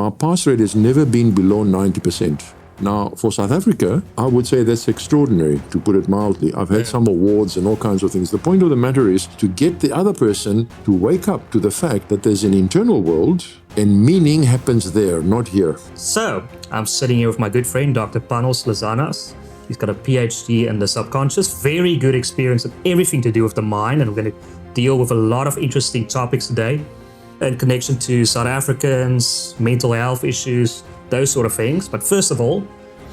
my pass rate has never been below 90%. Now, for South Africa, I would say that's extraordinary, to put it mildly. I've had some awards and all kinds of things. The point of the matter is to get the other person to wake up to the fact that there's an internal world and meaning happens there, not here. So, I'm sitting here with my good friend, Dr. Panos Lazanas. He's got a PhD in the subconscious, very good experience in everything to do with the mind, and we're going to deal with a lot of interesting topics today in connection to South Africans, mental health issues, those sort of things. But first of all,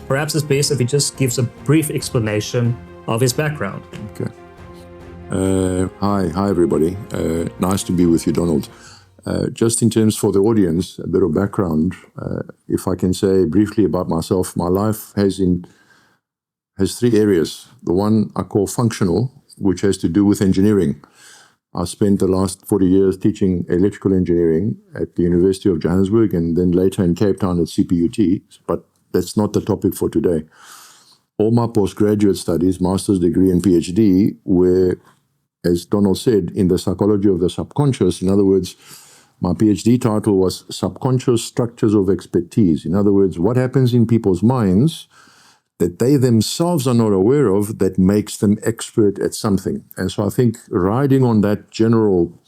perhaps it's best if he just gives a brief explanation of his background. Okay. Hi everybody. Nice to be with you, Donald. Just in terms for the audience, a bit of background. If I can say briefly about myself, my life has three areas. The one I call functional, which has to do with engineering. I spent the last 40 years teaching electrical engineering at the University of Johannesburg and then later in Cape Town at CPUT, but that's not the topic for today. All my postgraduate studies, master's degree and PhD, were, as Donald said, in the psychology of the subconscious. In other words, my PhD title was Subconscious Structures of Expertise. In other words, what happens in people's minds that they themselves are not aware of that makes them expert at something. And so I think riding on that general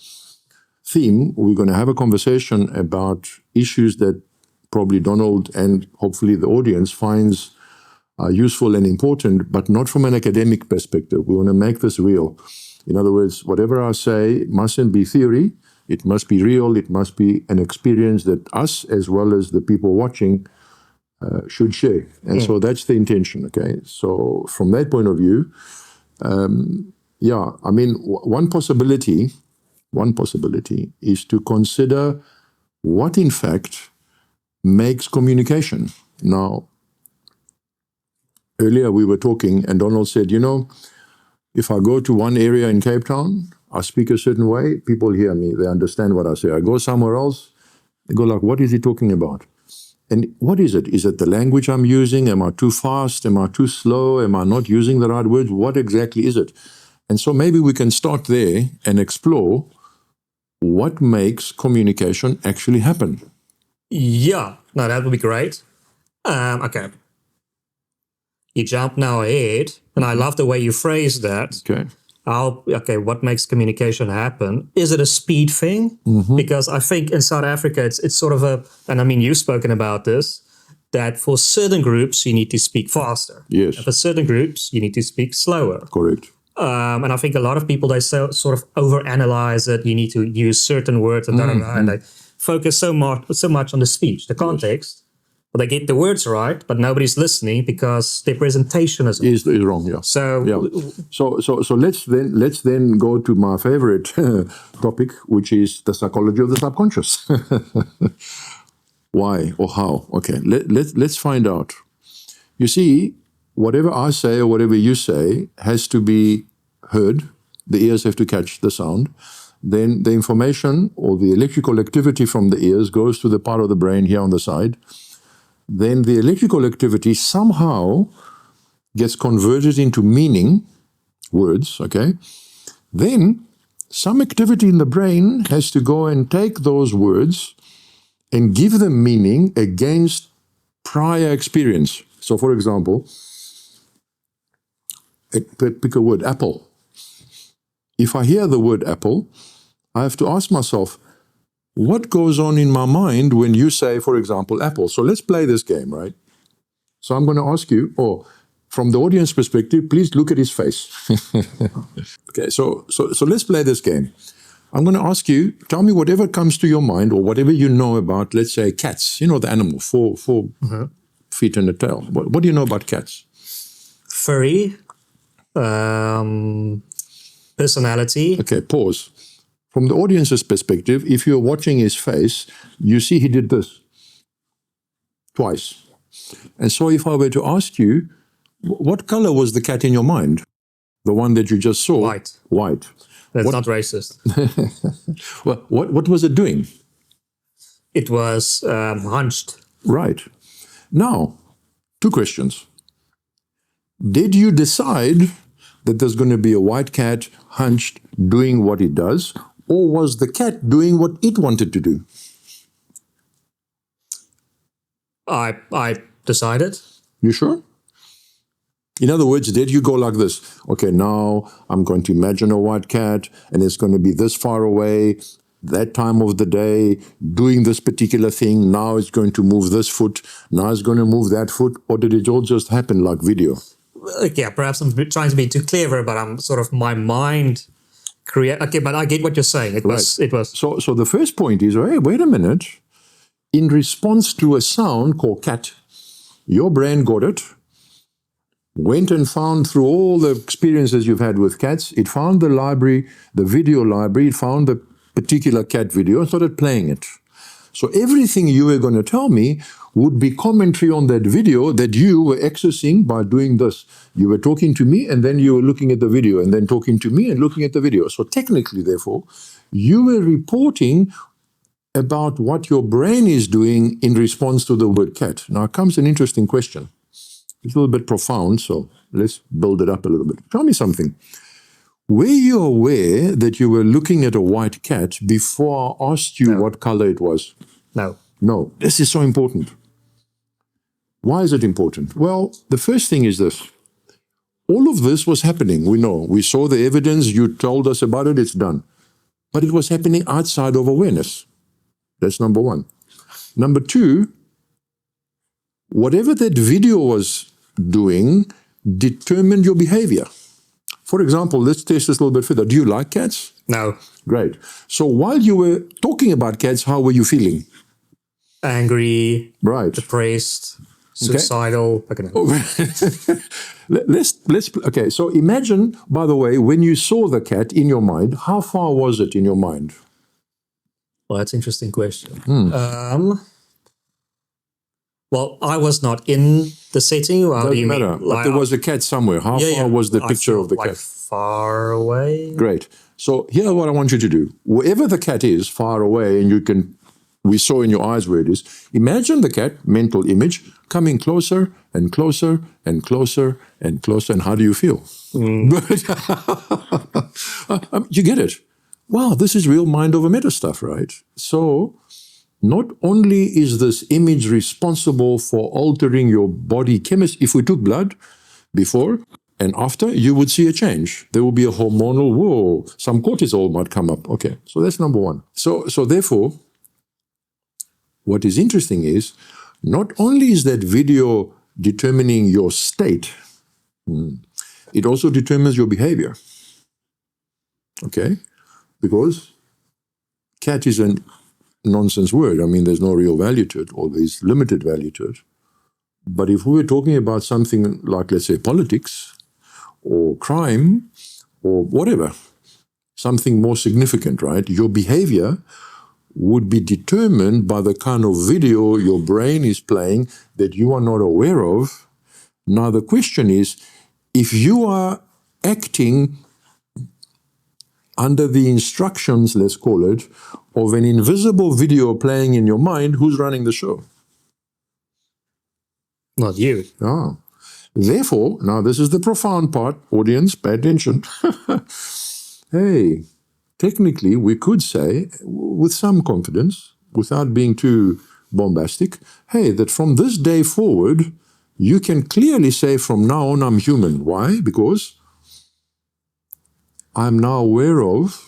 theme, we're going to have a conversation about issues that probably Donald and hopefully the audience finds useful and important, but not from an academic perspective. We want to make this real. In other words, whatever I say mustn't be theory. It must be real. It must be an experience that us, as well as the people watching, should share. And so that's the intention, okay? So from that point of view, I mean, one possibility is to consider what in fact makes communication. Now, earlier we were talking and Donald said, you know, if I go to one area in Cape Town, I speak a certain way, people hear me, they understand what I say. I go somewhere else, they go like, what is he talking about? And what is it? Is it the language I'm using? Am I too fast? Am I too slow? Am I not using the right words? What exactly is it? And so maybe we can start there and explore what makes communication actually happen. Yeah, no, that would be great. Okay. You jump now ahead, and I love the way you phrase that. Okay. What makes communication happen? Is it a speed thing? Because I think in South Africa, it's sort of and I mean, you've spoken about this, that for certain groups, you need to speak faster. Yes. And for certain groups, you need to speak slower. Correct. And I think a lot of people, they sort of overanalyze it. You need to use certain words and and they focus so much on the speech, the context. But they get the words right, but nobody's listening because their presentation is wrong. Yeah. So let's then go to my favorite topic, which is the psychology of the subconscious. Why or how? Okay, let's find out. You see, whatever I say or whatever you say has to be heard. The ears have to catch the sound. Then the information or the electrical activity from the ears goes to the part of the brain here on the side. Then the electrical activity somehow gets converted into meaning, words, okay? Then some activity in the brain has to go and take those words and give them meaning against prior experience. So for example, pick a word, apple. If I hear the word apple, I have to ask myself, what goes on in my mind when you say, for example, apple? So let's play this game, right? So I'm going to ask you, from the audience perspective, please look at his face. Okay, so let's play this game. I'm going to ask you, tell me whatever comes to your mind or whatever you know about, let's say, cats. You know the animal, four feet and a tail. What do you know about cats? Furry, personality. Okay, pause. From the audience's perspective, if you're watching his face, you see he did this twice. And so if I were to ask you, what color was the cat in your mind? The one that you just saw? White. White. That's not racist. Well, what was it doing? It was hunched. Right. Now, two questions. Did you decide that there's going to be a white cat hunched doing what it does? Or was the cat doing what it wanted to do? I decided. You sure? In other words, did you go like this? Okay, now I'm going to imagine a white cat and it's going to be this far away, that time of the day, doing this particular thing. Now it's going to move this foot. Now it's going to move that foot. Or did it all just happen like video? Yeah, perhaps I'm trying to be too clever, but I'm sort of my mind create. Okay, but I get what you're saying. It was. So the first point is, hey, wait a minute. In response to a sound called cat, your brain got it, went and found through all the experiences you've had with cats, it found the library, the video library, it found the particular cat video and started playing it. So everything you were going to tell me would be commentary on that video that you were accessing by doing this. You were talking to me and then you were looking at the video and then talking to me and looking at the video. So technically, therefore, you were reporting about what your brain is doing in response to the word cat. Now comes an interesting question. It's a little bit profound, so let's build it up a little bit. Tell me something. Were you aware that you were looking at a white cat before I asked you what color it was? No. No. This is so important. Why is it important? Well, the first thing is this. All of this was happening. We know. We saw the evidence. You told us about it. It's done. But it was happening outside of awareness. That's number one. Number two, whatever that video was doing determined your behavior. For example, let's test this a little bit further. Do you like cats? No. Great. So while you were talking about cats, how were you feeling? Angry. Right. Depressed. Suicidal. Okay. Okay, so imagine, by the way, when you saw the cat in your mind, how far was it in your mind? Well, that's an interesting question. Well, I was not in the setting. Doesn't matter. But there was a cat somewhere. How far was the picture of the cat? Far away. Great. So here's what I want you to do. Wherever the cat is, far away, and we saw in your eyes where it is, imagine the cat, mental image, coming closer and closer and closer and closer. And how do you feel? You get it. Wow, this is real mind over matter stuff, right? So not only is this image responsible for altering your body chemistry, if we took blood before and after, you would see a change. There will be a hormonal, whoa, some cortisol might come up. Okay, so that's number one. So therefore, what is interesting is, not only is that video determining your state, it also determines your behavior. Okay? Because cat is a nonsense word. I mean, there's no real value to it, or there's limited value to it. But if we were talking about something like, let's say, politics or crime or whatever, something more significant, right? Your behavior would be determined by the kind of video your brain is playing that you are not aware of. Now, the question is, if you are acting under the instructions, let's call it, of an invisible video playing in your mind, who's running the show? Not you. Ah. Therefore, now this is the profound part, audience, pay attention. Hey, technically we could say, with some confidence, without being too bombastic, hey, that from this day forward, you can clearly say from now on I'm human. Why? Because I'm now aware of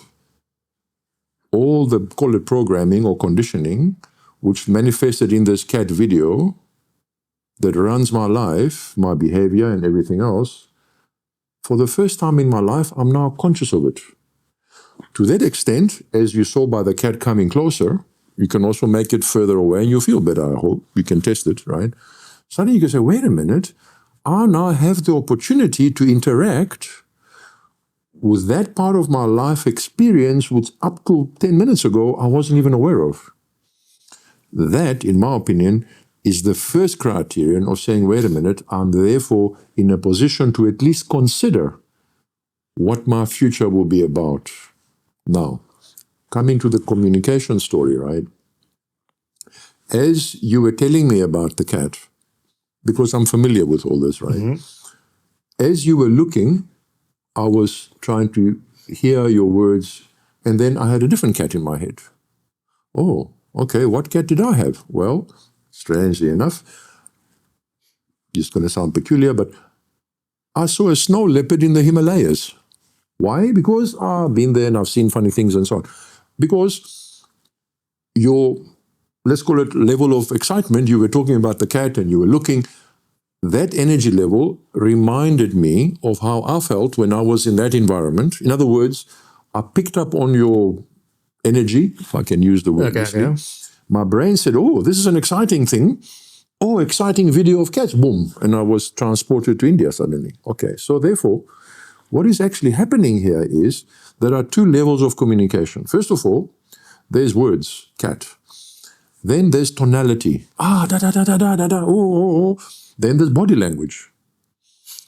all the, call it programming or conditioning, which manifested in this cat video that runs my life, my behavior and everything else. For the first time in my life, I'm now conscious of it. To that extent, as you saw by the cat coming closer, you can also make it further away and you feel better, I hope. You can test it, right? Suddenly you can say, wait a minute, I now have the opportunity to interact with that part of my life experience which up to 10 minutes ago I wasn't even aware of. That, in my opinion, is the first criterion of saying, wait a minute, I'm therefore in a position to at least consider what my future will be about. Now, coming to the communication story, right? As you were telling me about the cat, because I'm familiar with all this, right? Mm-hmm. As you were looking, I was trying to hear your words, and then I had a different cat in my head. Oh, okay, what cat did I have? Well, strangely enough, it's going to sound peculiar, but I saw a snow leopard in the Himalayas. Why? Because I've been there and I've seen funny things and so on. Because your, let's call it level of excitement, you were talking about the cat and you were looking, that energy level reminded me of how I felt when I was in that environment. In other words, I picked up on your energy, if I can use the word. Okay. My brain said, oh, this is an exciting thing. Oh, exciting video of cats, boom. And I was transported to India suddenly. Okay, so therefore, what is actually happening here is there are two levels of communication. First of all, there's words, cat. Then there's tonality. Da, da, da, da, da, da, da, oh. Then there's body language.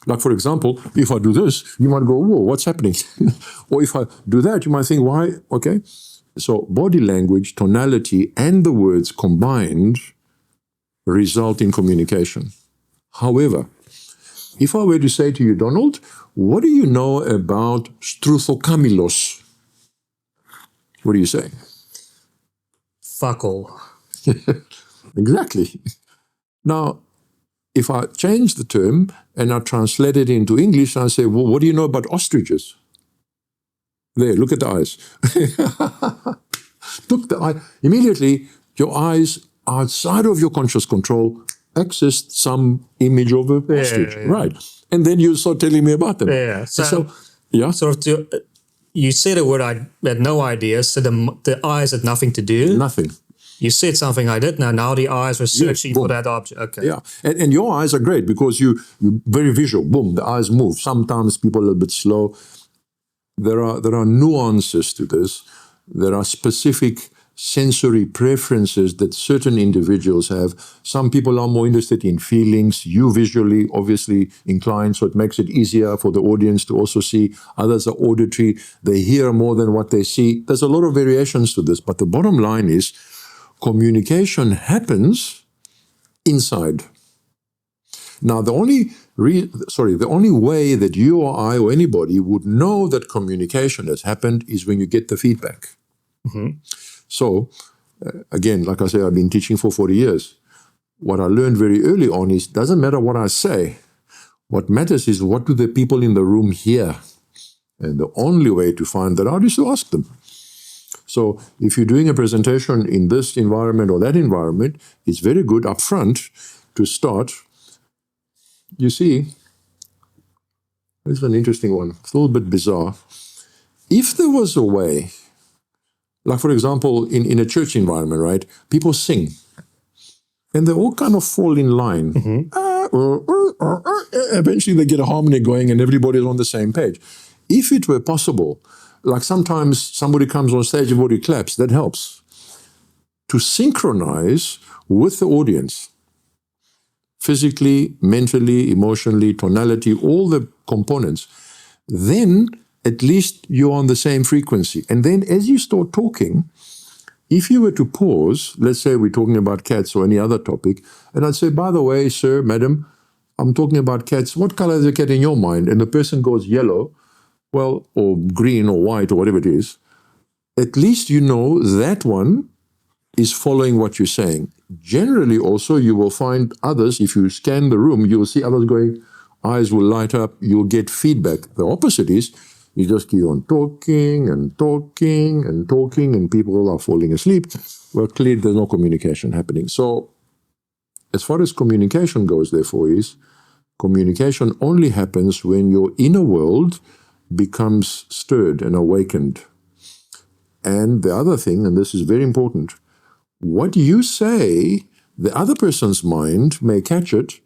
Like, for example, if I do this, you might go, whoa, what's happening? Or if I do that, you might think, why? Okay. So body language, tonality, and the words combined result in communication. However, if I were to say to you, Donald, what do you know about Struthocamillus? What do you say? Fuck all. Exactly. Now, if I change the term and I translate it into English, I say, well, what do you know about ostriches? There, look at the eyes. Took the eye. Immediately, your eyes outside of your conscious control accessed some image of a ostrich. Yeah. Right. And then you start telling me about them. Yeah. So yeah. Sort of you said a word I had no idea, so the eyes had nothing to do. Nothing. You said something I did. Now the eyes were searching for that object. Okay. Yeah. And your eyes are great because you're very visual. Boom, the eyes move. Sometimes people are a little bit slow. There are nuances to this. There are specific sensory preferences that certain individuals have. Some people are more interested in feelings. You visually, obviously, inclined, so it makes it easier for the audience to also see. Others are auditory. They hear more than what they see. There's a lot of variations to this, but the bottom line is communication happens inside. Now, the only way that you or I or anybody would know that communication has happened is when you get the feedback. Mm-hmm. So, again, like I say, I've been teaching for 40 years. What I learned very early on is it doesn't matter what I say. What matters is what do the people in the room hear? And the only way to find that out is to ask them. So if you're doing a presentation in this environment or that environment, it's very good up front to start. You see, this is an interesting one. It's a little bit bizarre. If there was a way, like for example, in a church environment, right, people sing. And they all kind of fall in line. Mm-hmm. Eventually they get a harmony going and everybody's on the same page. If it were possible, like sometimes somebody comes on stage and everybody claps, that helps. To synchronize with the audience, physically, mentally, emotionally, tonality, all the components, then at least you're on the same frequency. And then as you start talking, if you were to pause, let's say we're talking about cats or any other topic, and I'd say, by the way, sir, madam, I'm talking about cats. What color is the cat in your mind? And the person goes yellow, well, or green or white or whatever it is. At least you know that one is following what you're saying. Generally also, you will find others, if you scan the room, you will see others going, eyes will light up, you'll get feedback. The opposite is, you just keep on talking and talking and talking and people are falling asleep. Well, clearly there's no communication happening. So as far as communication goes, therefore, is communication only happens when your inner world becomes stirred and awakened. And the other thing, and this is very important, what you say, the other person's mind may catch it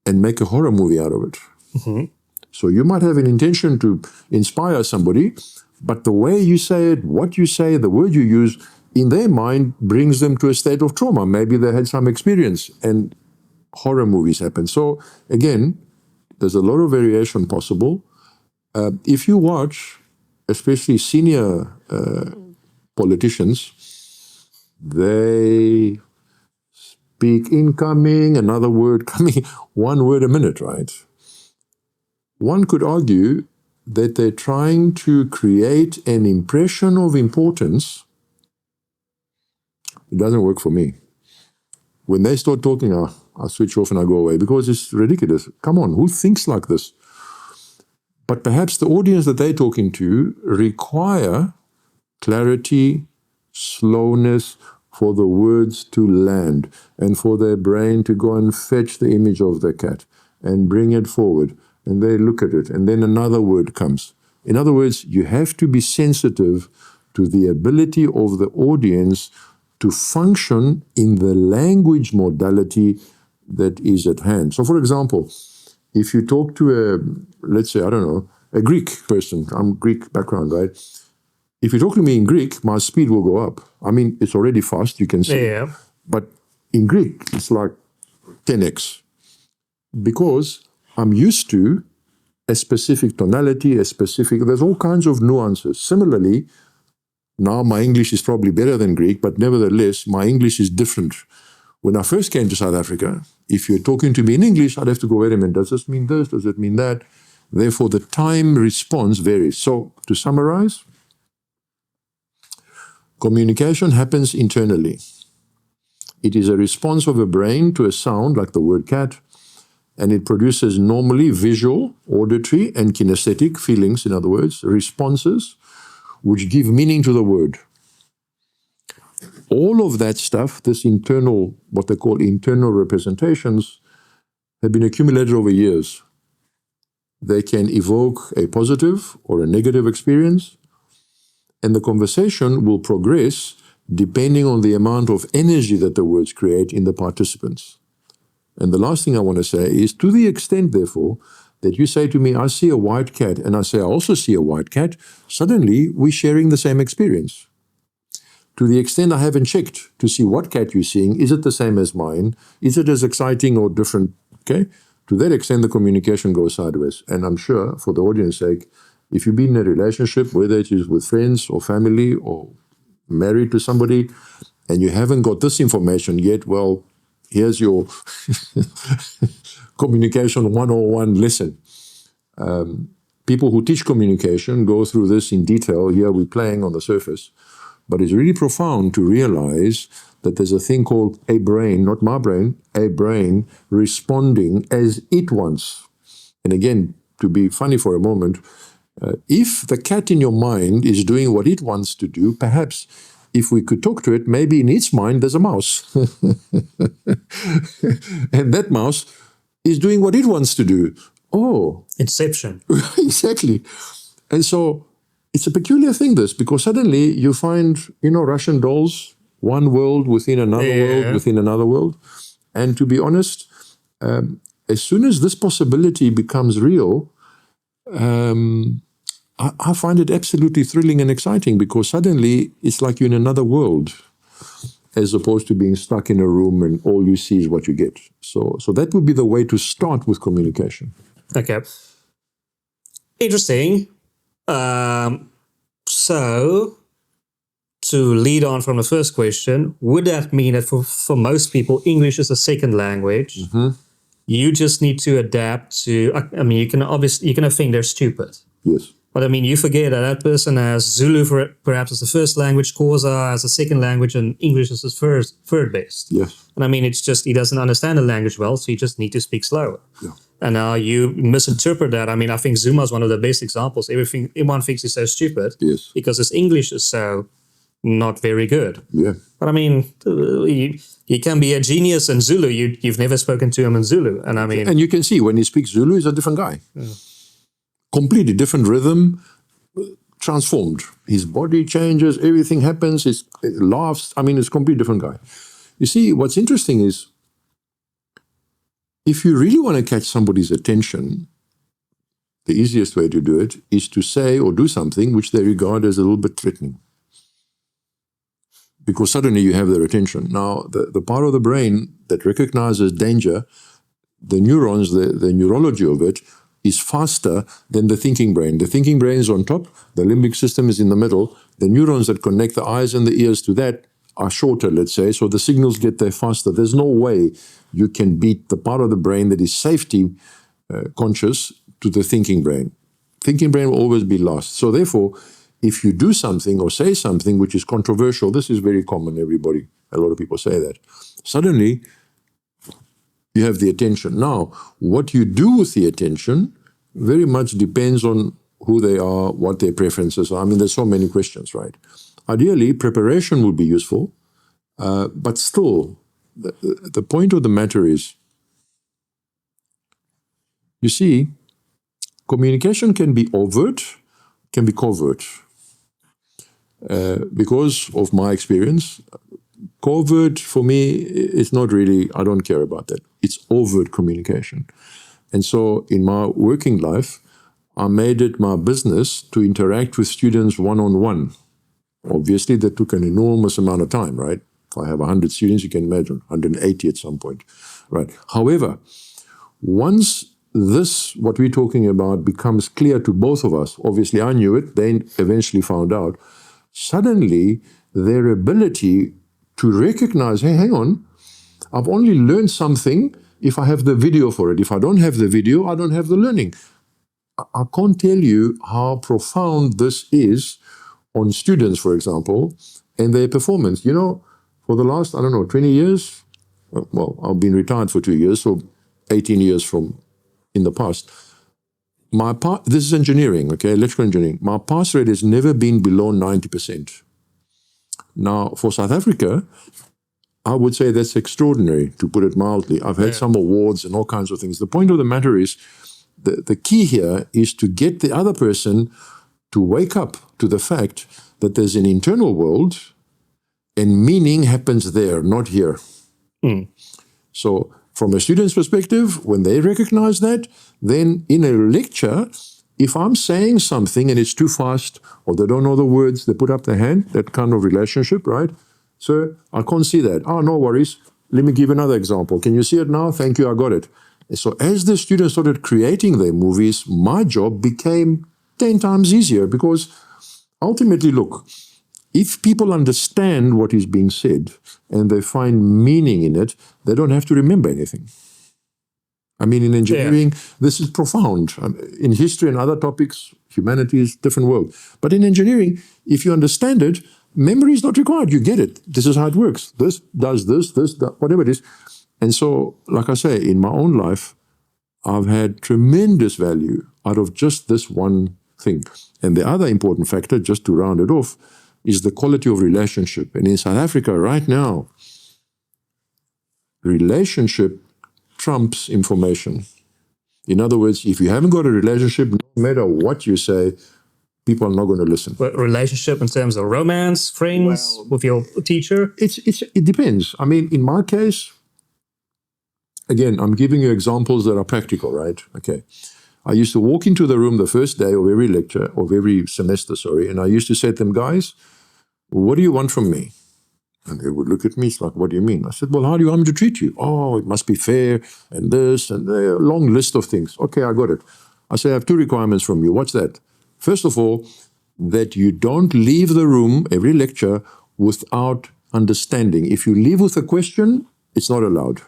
and make a horror movie out of it. Mm-hmm. So you might have an intention to inspire somebody, but the way you say it, what you say, the word you use, in their mind brings them to a state of trauma. Maybe they had some experience and horror movies happen. So again, there's a lot of variation possible. If you watch, especially senior politicians, they speak incoming, another word coming, one word a minute, right? One could argue that they're trying to create an impression of importance. It doesn't work for me. when they start talking, I switch off and I go away because it's ridiculous. Come on, who thinks like this? But perhaps the audience that they're talking to require clarity, slowness for the words to land and for their brain to go and fetch the image of the cat and bring it forward. And they look at it and then another word comes. In other words, you have to be sensitive to the ability of the audience to function in the language modality that is at hand. So for example, if you talk to let's say, I don't know, a Greek person, I'm Greek background, right? If you talk to me in Greek, my speed will go up. I mean, it's already fast, you can see. Yeah. But in Greek, it's like 10x. Because I'm used to a specific tonality, there's all kinds of nuances. Similarly, now my English is probably better than Greek, but nevertheless, my English is different. When I first came to South Africa, if you're talking to me in English, I'd have to go, wait a minute, does this mean this? Does it mean that? Therefore, the time response varies. So, to summarize, communication happens internally. It is a response of a brain to a sound, like the word cat, and it produces normally visual, auditory, and kinesthetic feelings, in other words, responses, which give meaning to the word. All of that stuff, this internal, what they call internal representations, have been accumulated over years. They can evoke a positive or a negative experience, and the conversation will progress depending on the amount of energy that the words create in the participants. And the last thing I want to say is, to the extent, therefore, that you say to me, I see a white cat, and I say, I also see a white cat, suddenly we're sharing the same experience. To the extent I haven't checked to see what cat you're seeing, is it the same as mine? Is it as exciting or different? Okay? To that extent, the communication goes sideways. And I'm sure, for the audience's sake, if you've been in a relationship, whether it is with friends or family or married to somebody, and you haven't got this information yet, well, here's your communication 101 lesson. People who teach communication go through this in detail. Here we're playing on the surface. But it's really profound to realize that there's a thing called a brain, not my brain, a brain responding as it wants. And again, to be funny for a moment, if the cat in your mind is doing what it wants to do, perhaps if we could talk to it, maybe in its mind there's a mouse. And that mouse is doing what it wants to do. Oh. Inception. Exactly. And so it's a peculiar thing, this, because suddenly you find, Russian dolls, one world within another world within another world. And to be honest, as soon as this possibility becomes real, I find it absolutely thrilling and exciting, because suddenly it's like you're in another world, as opposed to being stuck in a room and all you see is what you get. So that would be the way to start with communication. Okay. Interesting. So, to lead on from the first question, would that mean that for most people, English is a second language? Mm-hmm. You just need to adapt to, you can think they're stupid. Yes. But you forget that person has Zulu perhaps as the first language, Xhosa as a second language, and English is his third best. Yes. And it's just, he doesn't understand the language well, so you just need to speak slower. Yeah. And now you misinterpret that. I think Zuma is one of the best examples. Everyone thinks he's so stupid. Yes. Because his English is so not very good. Yeah. But he can be a genius in Zulu. You've never spoken to him in Zulu. And And you can see when he speaks Zulu, he's a different guy. Yeah. Completely different rhythm, transformed. His body changes, everything happens, it laughs. It's a completely different guy. You see, what's interesting is, if you really want to catch somebody's attention, the easiest way to do it is to say or do something which they regard as a little bit threatening. Because suddenly you have their attention. Now, the part of the brain that recognizes danger, the neurons, the neurology of it, is faster than the thinking brain. The thinking brain is on top, the limbic system is in the middle. The neurons that connect the eyes and the ears to that are shorter, let's say, so the signals get there faster. There's no way you can beat the part of the brain that is safety conscious to the thinking brain. Thinking brain will always be last. So therefore, if you do something or say something which is controversial, this is very common, everybody. A lot of people say that. Suddenly, you have the attention. Now, what you do with the attention very much depends on who they are, what their preferences are. I mean, there's so many questions, right? Ideally, preparation would be useful, but still, the point of the matter is, you see, communication can be overt, can be covert. Because of my experience, covert for me is not really, I don't care about that. It's overt communication. And so in my working life, I made it my business to interact with students one-on-one. Obviously, that took an enormous amount of time, right? If I have 100 students, you can imagine, 180 at some point, right? However, once this, what we're talking about, becomes clear to both of us, obviously I knew it, they eventually found out, suddenly their ability to recognize, hey, hang on, I've only learned something if I have the video for it. If I don't have the video, I don't have the learning. I can't tell you how profound this is on students, for example, and their performance. You know, for the last, 20 years, well, I've been retired for 2 years, so 18 years from in the past. This is engineering, okay, electrical engineering. My pass rate has never been below 90%. Now, for South Africa, I would say that's extraordinary, to put it mildly. I've had some awards and all kinds of things. The point of the matter is, the key here is to get the other person to wake up to the fact that there's an internal world and meaning happens there, not here. So from a student's perspective, when they recognize that, then in a lecture, if I'm saying something and it's too fast or they don't know the words, they put up their hand, that kind of relationship, right? So I can't see that. Oh, no worries. Let me give another example. Can you see it now? Thank you, I got it. So as the students started creating their movies, my job became 10 times easier because ultimately, look, if people understand what is being said and they find meaning in it, they don't have to remember anything. I mean, in engineering, this is profound. In history and other topics, humanities, different world. But in engineering, if you understand it, memory is not required. You get it. This is how it works. This does this, whatever it is. And so, like I say, in my own life, I've had tremendous value out of just this one thing. And the other important factor, just to round it off, is the quality of relationship. And in South Africa right now, relationship trumps information. In other words, if you haven't got a relationship, no matter what you say, people are not going to listen. But relationship in terms of romance, friends, with your teacher? It depends. I mean, in my case, again, I'm giving you examples that are practical, right? Okay. I used to walk into the room the first day of every lecture, of every semester, and I used to say to them, guys, what do you want from me? And they would look at me, it's like, what do you mean? I said, well, how do you want me to treat you? Oh, it must be fair, and this, and a long list of things. Okay, I got it. I say, I have 2 requirements from you. What's that? First of all, that you don't leave the room, every lecture, without understanding. If you leave with a question, it's not allowed.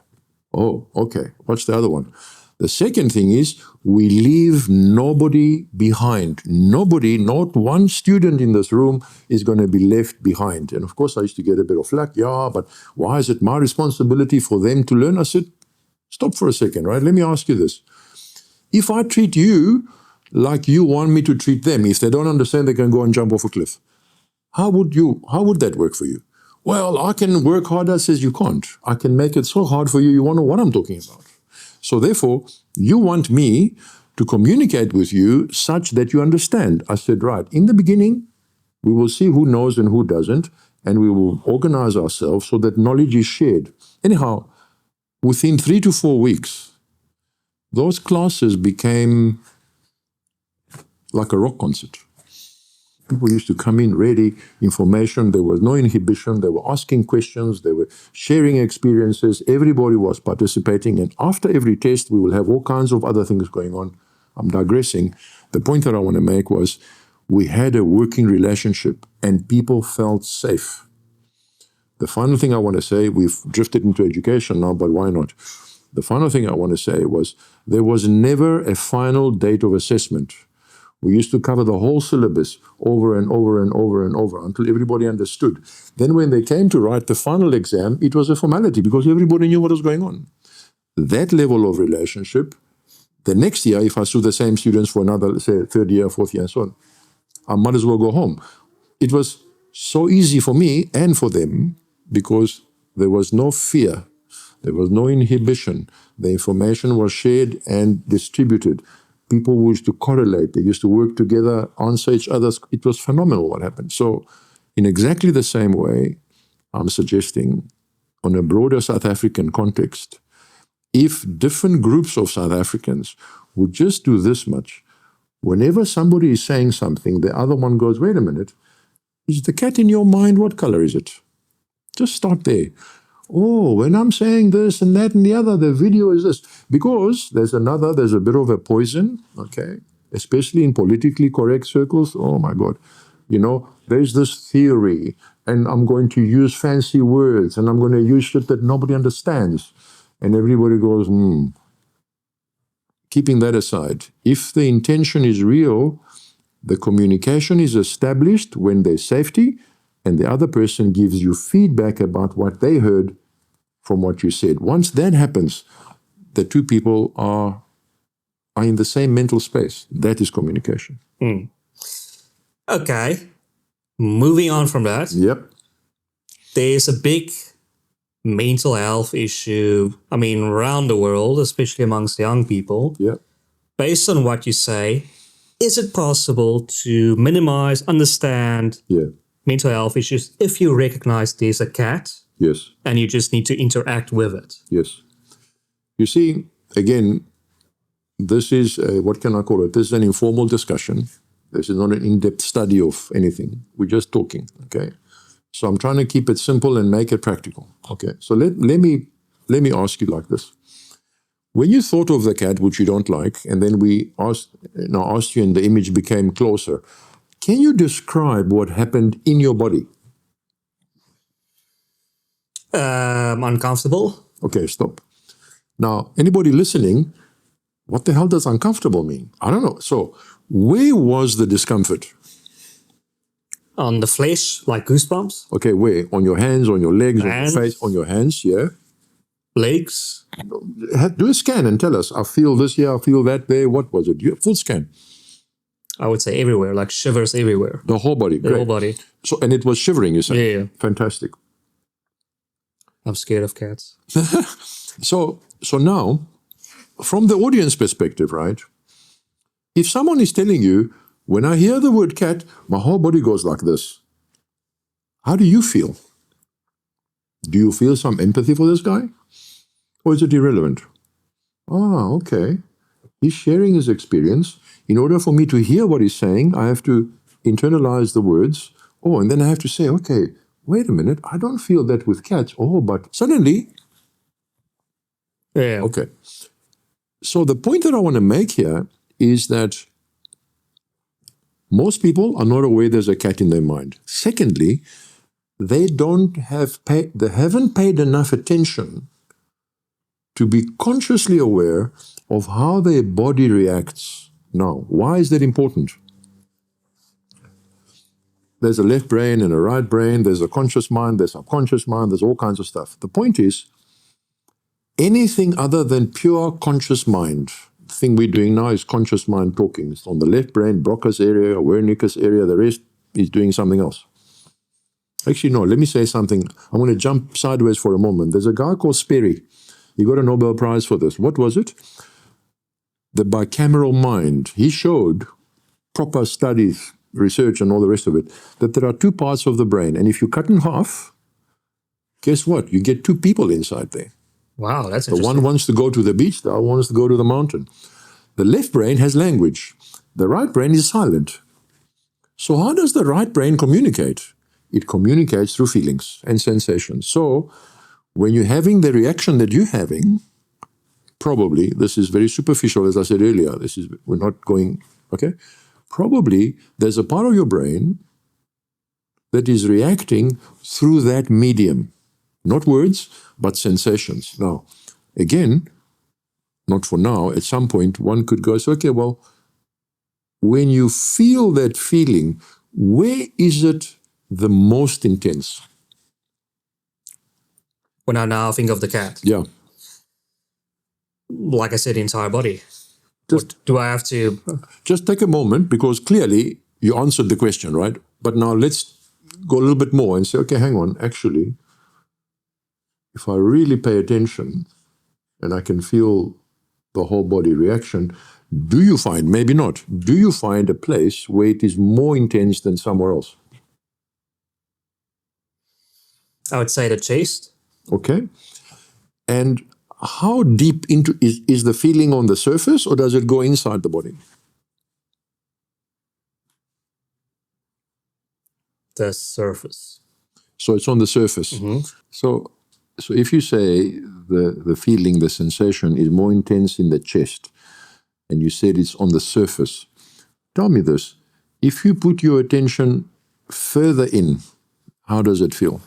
Oh, okay. What's the other one? The second thing is, we leave nobody behind. Nobody, not one student in this room is going to be left behind. And of course, I used to get a bit of flack. Yeah, but why is it my responsibility for them to learn? I said, stop for a second, right? Let me ask you this. If I treat you like you want me to treat them, if they don't understand, they can go and jump off a cliff. How would that work for you? Well, I can work harder, says you can't. I can make it so hard for you, you won't know what I'm talking about. So therefore, you want me to communicate with you such that you understand. I said, right, in the beginning, we will see who knows and who doesn't, and we will organize ourselves so that knowledge is shared. Anyhow, within 3 to 4 weeks, those classes became like a rock concert. People used to come in ready, information, there was no inhibition, they were asking questions, they were sharing experiences, everybody was participating, and after every test we will have all kinds of other things going on. I'm digressing. The point that I want to make was we had a working relationship and people felt safe. The final thing I want to say, we've drifted into education now, but why not? The final thing I want to say was there was never a final date of assessment. We used to cover the whole syllabus over and over and over and over until everybody understood. Then when they came to write the final exam, it was a formality because everybody knew what was going on. That level of relationship, the next year, if I saw the same students for another, say, third year, fourth year, and so on, I might as well go home. It was so easy for me and for them because there was no fear. There was no inhibition. The information was shared and distributed. People used to correlate. They used to work together, answer each other. It was phenomenal what happened. So in exactly the same way, I'm suggesting on a broader South African context, if different groups of South Africans would just do this much, whenever somebody is saying something, the other one goes, wait a minute, is the cat in your mind, what color is it? Just start there. Oh, when I'm saying this and that and the other, the video is this. Because there's a bit of a poison, okay, especially in politically correct circles. Oh my God. You know, there's this theory and I'm going to use fancy words and I'm going to use shit that nobody understands. And everybody goes, Keeping that aside, if the intention is real, the communication is established when there's safety and the other person gives you feedback about what they heard from what you said. Once that happens, the two people are in the same mental space. That is communication. Okay. Moving on from that. Yep. There's a big mental health issue, around the world, especially amongst young people. Yep. Based on what you say, is it possible to minimize, understand mental health issues if you recognize there's a cat? Yes. And you just need to interact with it? Yes. You see, again, this is, what can I call it? This is an informal discussion. This is not an in-depth study of anything. We're just talking, okay? So I'm trying to keep it simple and make it practical, okay? So let me ask you like this. When you thought of the cat, which you don't like, and then we asked you and the image became closer, can you describe what happened in your body? Uncomfortable. Okay, stop. Now, anybody listening, what the hell does uncomfortable mean? I don't know. So, where was the discomfort? On the flesh, like goosebumps. Okay, where? On your hands, on your legs, Hands. on your face, on your hands, yeah? Legs. Do a scan and tell us, I feel this here, I feel that there. What was it? Full scan. I would say everywhere, like shivers everywhere. The whole body. The whole body. So, and it was shivering, you said? Yeah. Fantastic. I'm scared of cats. So now, from the audience perspective, right? If someone is telling you, when I hear the word cat, my whole body goes like this. How do you feel? Do you feel some empathy for this guy? Or is it irrelevant? Ah, okay. He's sharing his experience. In order for me to hear what he's saying, I have to internalize the words. Oh, and then I have to say, okay, wait a minute, I don't feel that with cats. Oh, but suddenly... Yeah. Okay. So the point that I want to make here is that most people are not aware there's a cat in their mind. Secondly, they haven't paid enough attention to be consciously aware of how their body reacts. Now, why is that important? There's a left brain and a right brain, there's a conscious mind, there's subconscious mind, there's all kinds of stuff. The point is, anything other than pure conscious mind, the thing we're doing now is conscious mind talking. It's on the left brain, Broca's area, Wernicke's area, the rest is doing something else. Actually, no, let me say something. I'm going to jump sideways for a moment. There's a guy called Sperry. He got a Nobel Prize for this. What was it? The bicameral mind. He showed proper studies, research and all the rest of it, that there are two parts of the brain. And if you cut in half, guess what? You get two people inside there. Wow, that's The interesting. one wants to go to the beach, the other wants to go to the mountain. The left brain has language. The right brain is silent. So how does the right brain communicate? It communicates through feelings and sensations. So when you're having the reaction that you're having, probably, this is very superficial, as I said earlier, we're not going, okay? Probably there's a part of your brain that is reacting through that medium. Not words, but sensations. Now, again, not for now, at some point one could go, okay, well, when you feel that feeling, where is it the most intense? When I now think of the cat, Yeah. like I said, the entire body. What do I have to? Just take a moment, because clearly you answered the question, right? But now let's go a little bit more and say, okay, hang on, actually, if I really pay attention and I can feel the whole body reaction, do you find, maybe not, do you find a place where it is more intense than somewhere else? I would say the chest. Okay. And how deep into is the feeling on the surface, or does it go inside the body? The surface. So it's on the surface. Mm-hmm. So if you say the feeling, the sensation is more intense in the chest, and you said it's on the surface, tell me this. If you put your attention further in, how does it feel?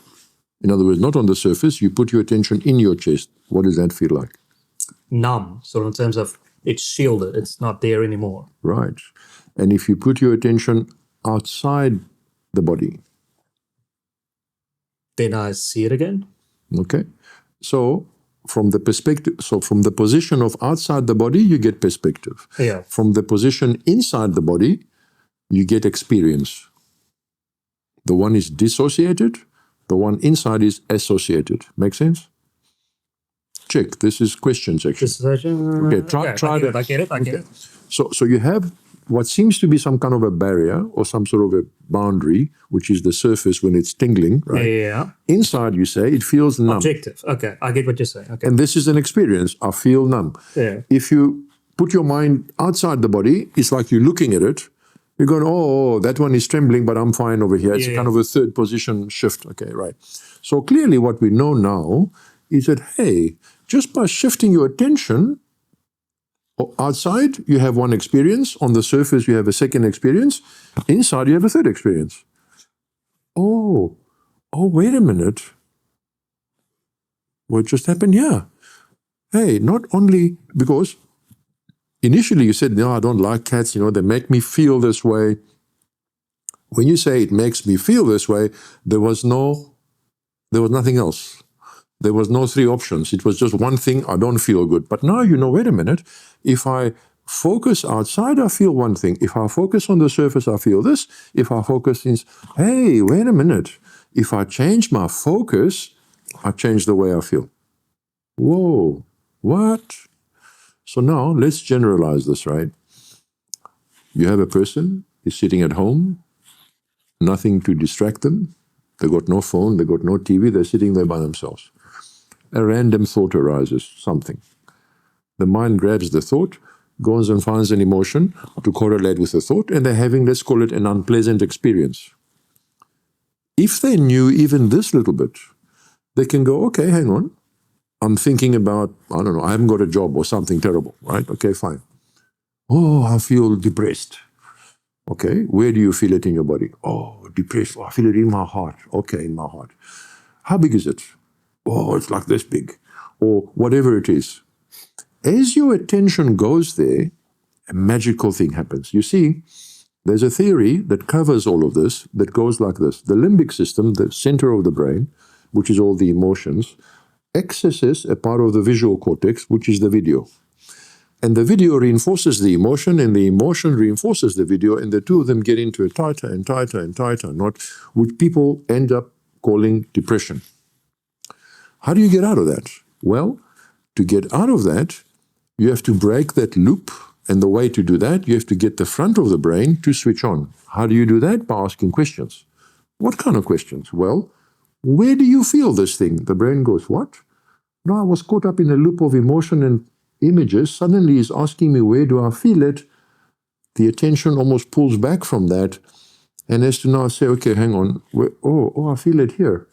In other words, not on the surface, you put your attention in your chest. What does that feel like? Numb. So in terms of it's shielded, it's not there anymore. Right. And if you put your attention outside the body, Then I see it again. okay? So from the position of outside the body, you get perspective. Yeah. From the position inside the body, you get experience. The one is dissociated, the one inside is associated. Make sense? Check. This is question section. Okay, try I get it. So you have what seems to be some kind of a barrier or some sort of a boundary, which is the surface when it's tingling, right? Yeah. Inside, you say, it feels numb. Objective. Okay, I get what you're saying. Okay. And this is an experience. I feel numb. Yeah. If you put your mind outside the body, it's like you're looking at it. You're going, oh, that one is trembling, but I'm fine over here. It's kind of a third position shift. Okay, right. So clearly what we know now is that, hey, just by shifting your attention outside, you have one experience. On the surface, you have a second experience. Inside, you have a third experience. Oh, wait a minute. What just happened here? Hey, not only because initially you said, no, I don't like cats, they make me feel this way. When you say it makes me feel this way, there was nothing else. There was no three options. It was just one thing, I don't feel good. But now wait a minute, if I focus outside, I feel one thing. If I focus on the surface, I feel this. If I focus in, hey, wait a minute. If I change my focus, I change the way I feel. Whoa, what? So now let's generalize this, right? You have a person, he's sitting at home, nothing to distract them. They got no phone, they got no TV, they're sitting there by themselves. A random thought arises, something. The mind grabs the thought, goes and finds an emotion to correlate with the thought, and they're having, let's call it, an unpleasant experience. If they knew even this little bit, they can go, okay, hang on. I'm thinking about, I don't know, I haven't got a job or something terrible, right? Okay, fine. Oh, I feel depressed. Okay, where do you feel it in your body? Oh, depressed. Oh, I feel it in my heart. Okay, in my heart. How big is it? Oh, it's like this big. Or whatever it is. As your attention goes there, a magical thing happens. You see, there's a theory that covers all of this that goes like this. The limbic system, the center of the brain, which is all the emotions, accesses a part of the visual cortex, which is the video. And the video reinforces the emotion, and the emotion reinforces the video, and the two of them get into a tighter and tighter and tighter knot, which people end up calling depression. How do you get out of that? Well, to get out of that, you have to break that loop, and the way to do that, you have to get the front of the brain to switch on. How do you do that? By asking questions. What kind of questions? Well, where do you feel this thing? The brain goes, what? No, I was caught up in a loop of emotion and images. Suddenly he's asking me, where do I feel it? The attention almost pulls back from that and has to now say, okay, hang on. I feel it here.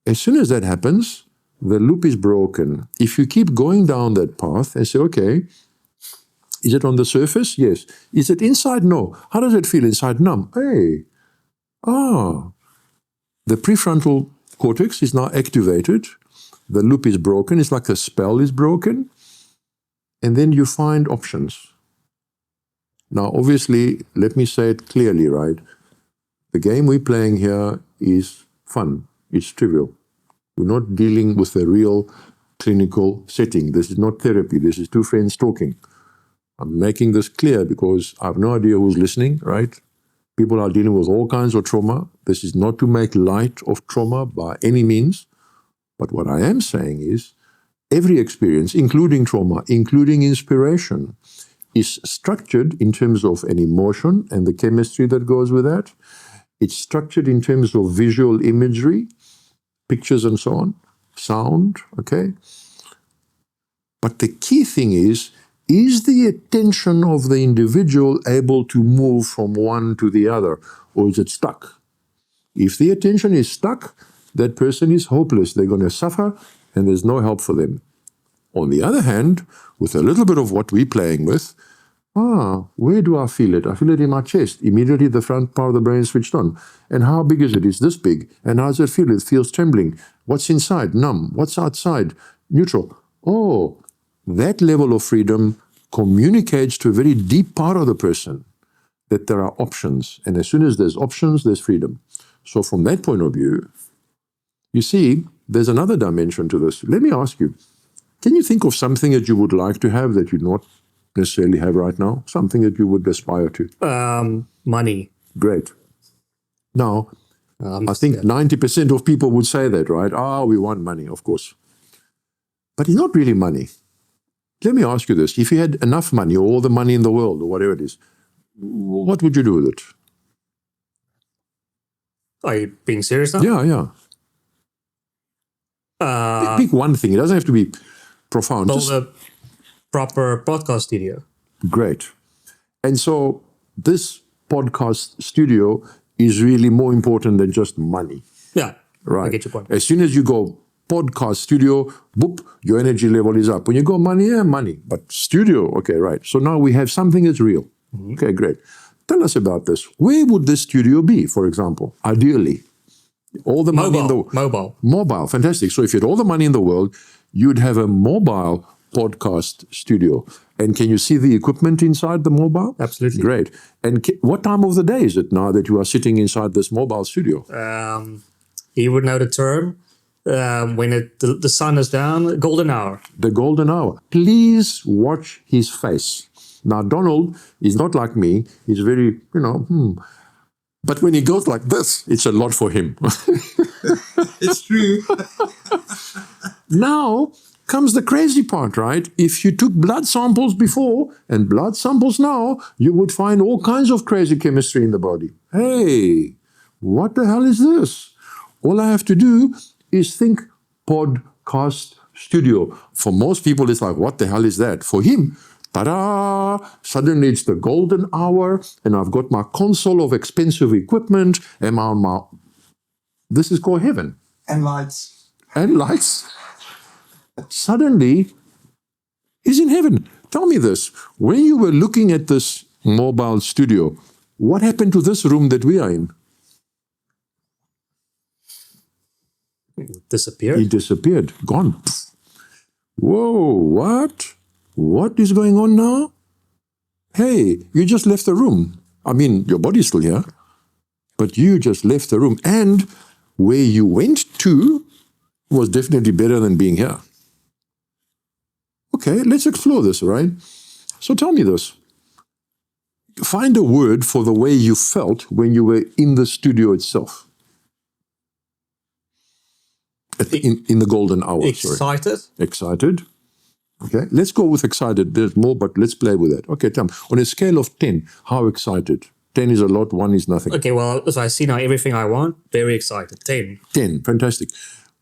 As soon as that happens, the loop is broken. If you keep going down that path and say, okay, is it on the surface? Yes. Is it inside? No. How does it feel inside? Numb. Hey. The prefrontal cortex is now activated. The loop is broken. It's like the spell is broken. And then you find options. Now, obviously, let me say it clearly, right? The game we're playing here is fun. It's trivial. We're not dealing with a real clinical setting. This is not therapy. This is two friends talking. I'm making this clear because I have no idea who's listening, right? People are dealing with all kinds of trauma. This is not to make light of trauma by any means. But what I am saying is every experience, including trauma, including inspiration, is structured in terms of an emotion and the chemistry that goes with that. It's structured in terms of visual imagery, pictures and so on, sound, okay? But the key thing is the attention of the individual able to move from one to the other, or is it stuck? If the attention is stuck, that person is hopeless. They're going to suffer, and there's no help for them. On the other hand, with a little bit of what we're playing with, where do I feel it? I feel it in my chest. Immediately the front part of the brain is switched on. And how big is it? It's this big. And how does it feel? It feels trembling. What's inside? Numb. What's outside? Neutral. Oh, that level of freedom communicates to a very deep part of the person that there are options. And as soon as there's options, there's freedom. So from that point of view, you see, there's another dimension to this. Let me ask you, can you think of something that you would like to have that you not necessarily have right now? Something that you would aspire to? Money. Great. Now, I think 90% of people would say that, right? We want money, of course. But it's not really money. Let me ask you this. If you had enough money, or all the money in the world, or whatever it is, what would you do with it? Are you being serious now? Yeah. Pick one thing. It doesn't have to be profound. Build a proper podcast studio. Great. And so this podcast studio is really more important than just money. Yeah, right. I get your point. As soon as you go podcast studio, boop, your energy level is up. When you go money. But studio, okay, right. So now we have something that's real. Mm-hmm. Okay, great. Tell us about this. Where would this studio be, for example, ideally? All the money in the mobile, fantastic. So if you had all the money in the world, you'd have a mobile podcast studio. And can you see the equipment inside the mobile? Absolutely. Great. And what time of the day is it now that you are sitting inside this mobile studio? He would know the term. When the sun is down, golden hour. The golden hour. Please watch his face. Now, Donald is not like me. He's very, But when he goes like this, it's a lot for him. It's true. Now comes the crazy part, right? If you took blood samples before and blood samples now, you would find all kinds of crazy chemistry in the body. Hey, what the hell is this? All I have to do is think podcast studio. For most people, it's like, what the hell is that? For him, ta-da! Suddenly it's the golden hour, and I've got my console of expensive equipment, and my this is called heaven. And lights. And lights. Suddenly, he's in heaven. Tell me this. When you were looking at this mobile studio, what happened to this room that we are in? Disappeared? He disappeared. Gone. Whoa, what? What is going on now? Hey, you just left the room. I mean, your body's still here, but you just left the room. And where you went to was definitely better than being here. Okay, let's explore this, right? So tell me this. Find a word for the way you felt when you were in the studio itself. In the golden hour. Excited. Sorry. Excited. Okay, let's go with excited. There's more, but let's play with that. Okay, tell me, on a scale of 10, how excited? 10 is a lot, 1 is nothing. Okay, well, as I see now everything I want, very excited. 10. 10, fantastic.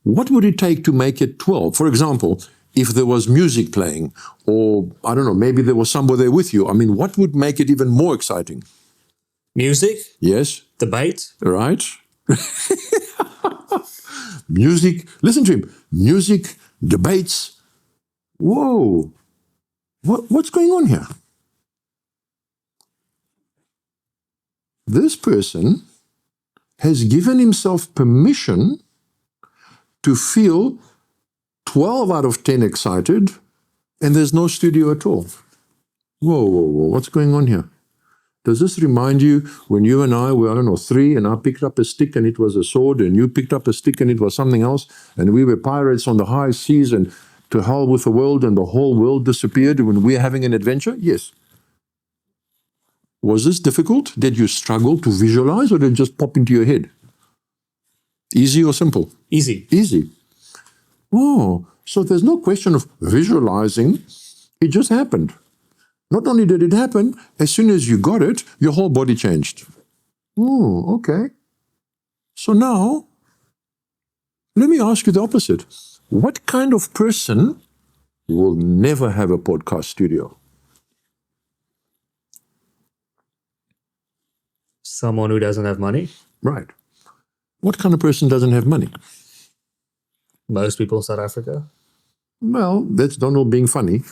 What would it take to make it 12? For example, if there was music playing, or I don't know, maybe there was somebody there with you. I mean, what would make it even more exciting? Music. Yes. Debate. Right. Music, listen to him. Music, debates. Whoa. What's going on here? This person has given himself permission to feel 12 out of 10 excited, and there's no studio at all. Whoa, what's going on here? Does this remind you when you and I were, I don't know, 3, and I picked up a stick and it was a sword, and you picked up a stick and it was something else, and we were pirates on the high seas, and to hell with the world, and the whole world disappeared when we were having an adventure? Yes. Was this difficult? Did you struggle to visualize, or did it just pop into your head? Easy or simple? Easy. Easy. Oh, so there's no question of visualizing. It just happened. Not only did it happen, as soon as you got it, your whole body changed. Oh, okay. So now, let me ask you the opposite. What kind of person will never have a podcast studio? Someone who doesn't have money. Right. What kind of person doesn't have money? Most people in South Africa. Well, that's Donald being funny.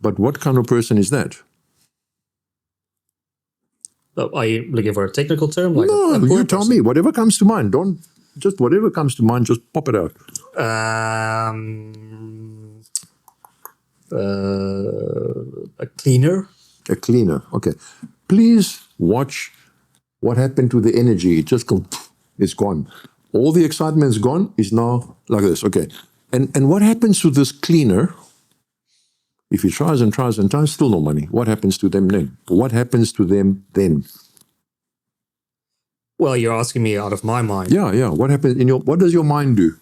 But what kind of person is that? Oh, are you looking for a technical term? Like No, a poor you tell person? me. Whatever comes to mind. Don't just whatever comes to mind. Just pop it out. A cleaner. A cleaner. Okay. Please watch what happened to the energy. It just goes. It's gone. All the excitement's gone. It's now like this. Okay. And what happens to this cleaner? If he tries and tries and tries, still no money. What happens to them then? What happens to them then? Well, you're asking me out of my mind. Yeah. What happens in your? What does your mind do?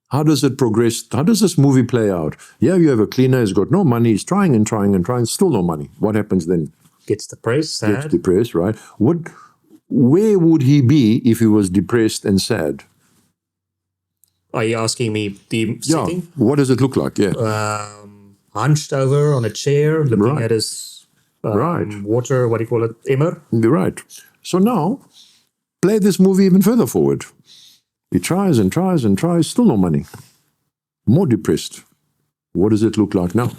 How does it progress? How does this movie play out? Yeah, you have a cleaner. He's got no money. He's trying and trying and trying. Still no money. What happens then? Gets depressed, sad. Gets depressed, right? Where would he be if he was depressed and sad? Are you asking me the sitting? Yeah. What does it look like? Yeah. Hunched over on a chair, looking Right. at his Right. water, what do you call it, immer? Right. So now, play this movie even further forward. He tries and tries and tries, still no money. More depressed. What does it look like now?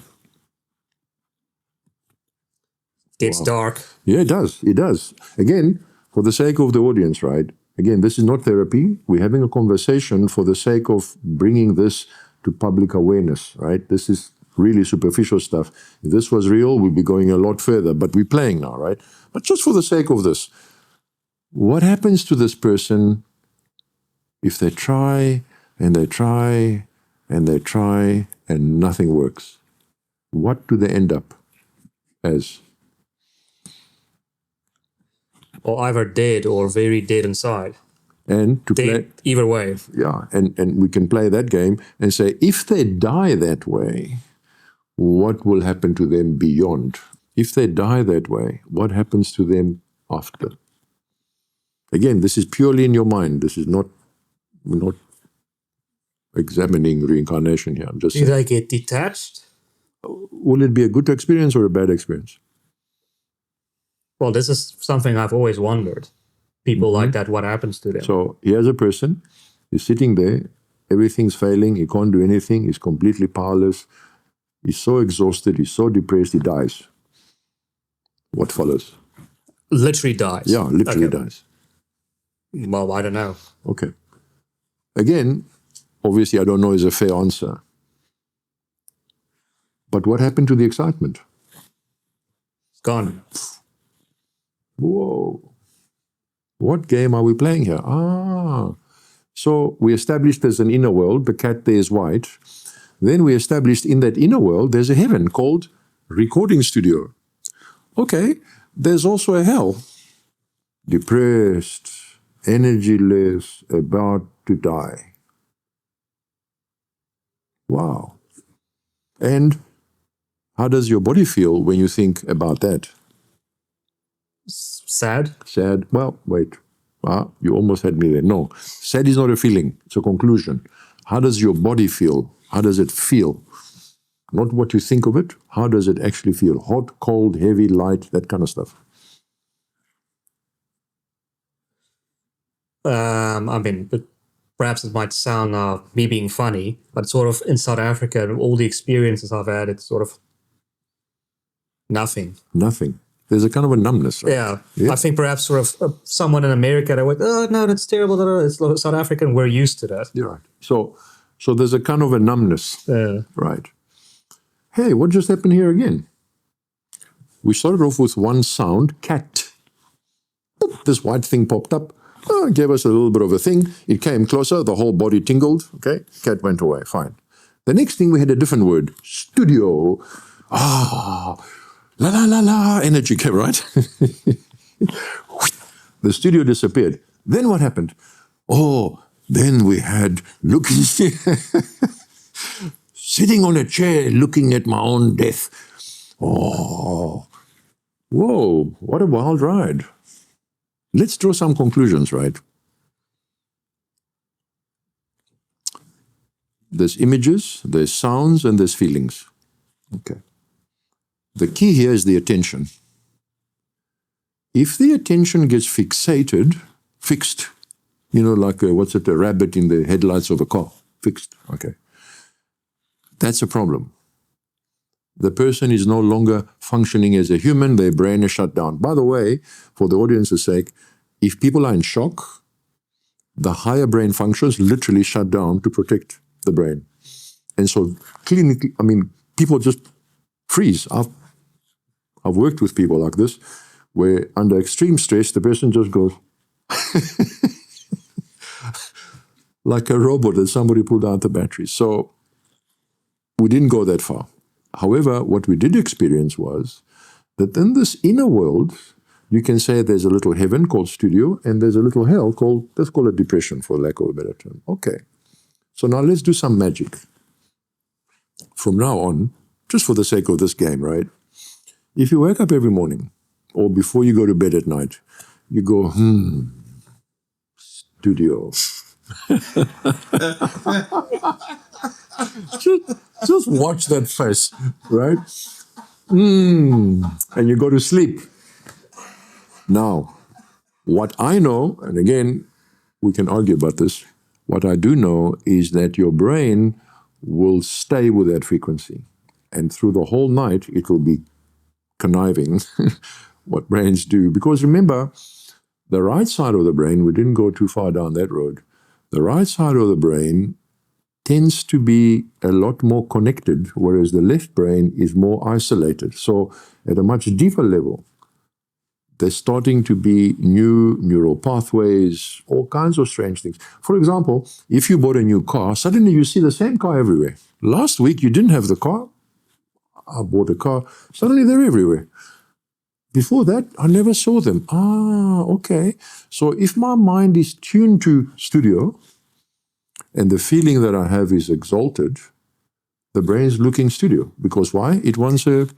Gets dark. Yeah, it does. It does. Again, for the sake of the audience, right? Again, this is not therapy. We're having a conversation for the sake of bringing this to public awareness, right? This is really superficial stuff. If this was real, we'd be going a lot further, but we're playing now, right? But just for the sake of this, what happens to this person if they try and they try and they try and nothing works? What do they end up as? Or either dead or very dead inside. And to play, Dead either way. yeah, and we can play that game and say, if they die that way, what will happen to them beyond? If they die that way, what happens to them after? Again, this is purely in your mind. This is not, we're not examining reincarnation here. I'm just Do saying, they get detached? will it be a good experience or a bad experience? Well, this is something I've always wondered. People like that, what happens to them? So here's a person, he's sitting there, everything's failing, he can't do anything, he's completely powerless, he's so exhausted, he's so depressed, he dies. What follows? Literally dies. Yeah, literally Okay. dies. Well, I don't know. Okay. Again, obviously I don't know is a fair answer. But what happened to the excitement? It's gone. Whoa. What game are we playing here? So we established there's an inner world, the cat there is white. Then we established in that inner world there's a heaven called recording studio. Okay, there's also a hell. Depressed, energyless, about to die. Wow. And how does your body feel when you think about that? Sad. Sad. Well, wait. You almost had me there. No. Sad is not a feeling. It's a conclusion. How does your body feel? How does it feel? Not what you think of it. How does it actually feel? Hot, cold, heavy, light, that kind of stuff. I mean, perhaps it might sound me being funny, but sort of in South Africa, and all the experiences I've had, it's sort of nothing. Nothing. There's a kind of a numbness. Right? Yeah. I think perhaps sort of someone in America that went, oh, no, that's terrible. It's South African. We're used to that. You're right. So there's a kind of a numbness. Right. Hey, what just happened here again? We started off with one sound, cat. this white thing popped up. Oh, gave us a little bit of a thing. It came closer. The whole body tingled. Okay, cat went away. Fine. The next thing we had a different word. Studio. Ah, la la la la. Energy came, right? The studio disappeared. Then what happened? Oh, then we had looking, sitting on a chair looking at my own death. Oh, whoa, what a wild ride. Let's draw some conclusions, right? There's images, there's sounds, and there's feelings. Okay. The key here is the attention. If the attention gets fixed, you know, like a rabbit in the headlights of a car, fixed, okay. That's a problem. The person is no longer functioning as a human, their brain is shut down. By the way, for the audience's sake, if people are in shock, the higher brain functions literally shut down to protect the brain. And so clinically, I mean, people just freeze. I've worked with people like this, where under extreme stress, the person just goes like a robot that somebody pulled out the battery. So we didn't go that far. However, what we did experience was that in this inner world, you can say there's a little heaven called studio, and there's a little hell called, let's call it depression for lack of a better term. Okay. So now let's do some magic. From now on, just for the sake of this game, right? If you wake up every morning, or before you go to bed at night, you go, studio. just watch that face, right? And you go to sleep. Now, what I know, and again, we can argue about this, what I do know is that your brain will stay with that frequency. And through the whole night, it will be conniving, what brains do. Because remember, the right side of the brain, we didn't go too far down that road, the right side of the brain tends to be a lot more connected, whereas the left brain is more isolated. So at a much deeper level, there's starting to be new neural pathways, all kinds of strange things. For example, if you bought a new car, suddenly you see the same car everywhere. Last week you didn't have the car. I bought a car. Suddenly they're everywhere. Before that, I never saw them. Ah, okay. So if my mind is tuned to studio, and the feeling that I have is exalted, the brain's looking studio. Because why? It wants a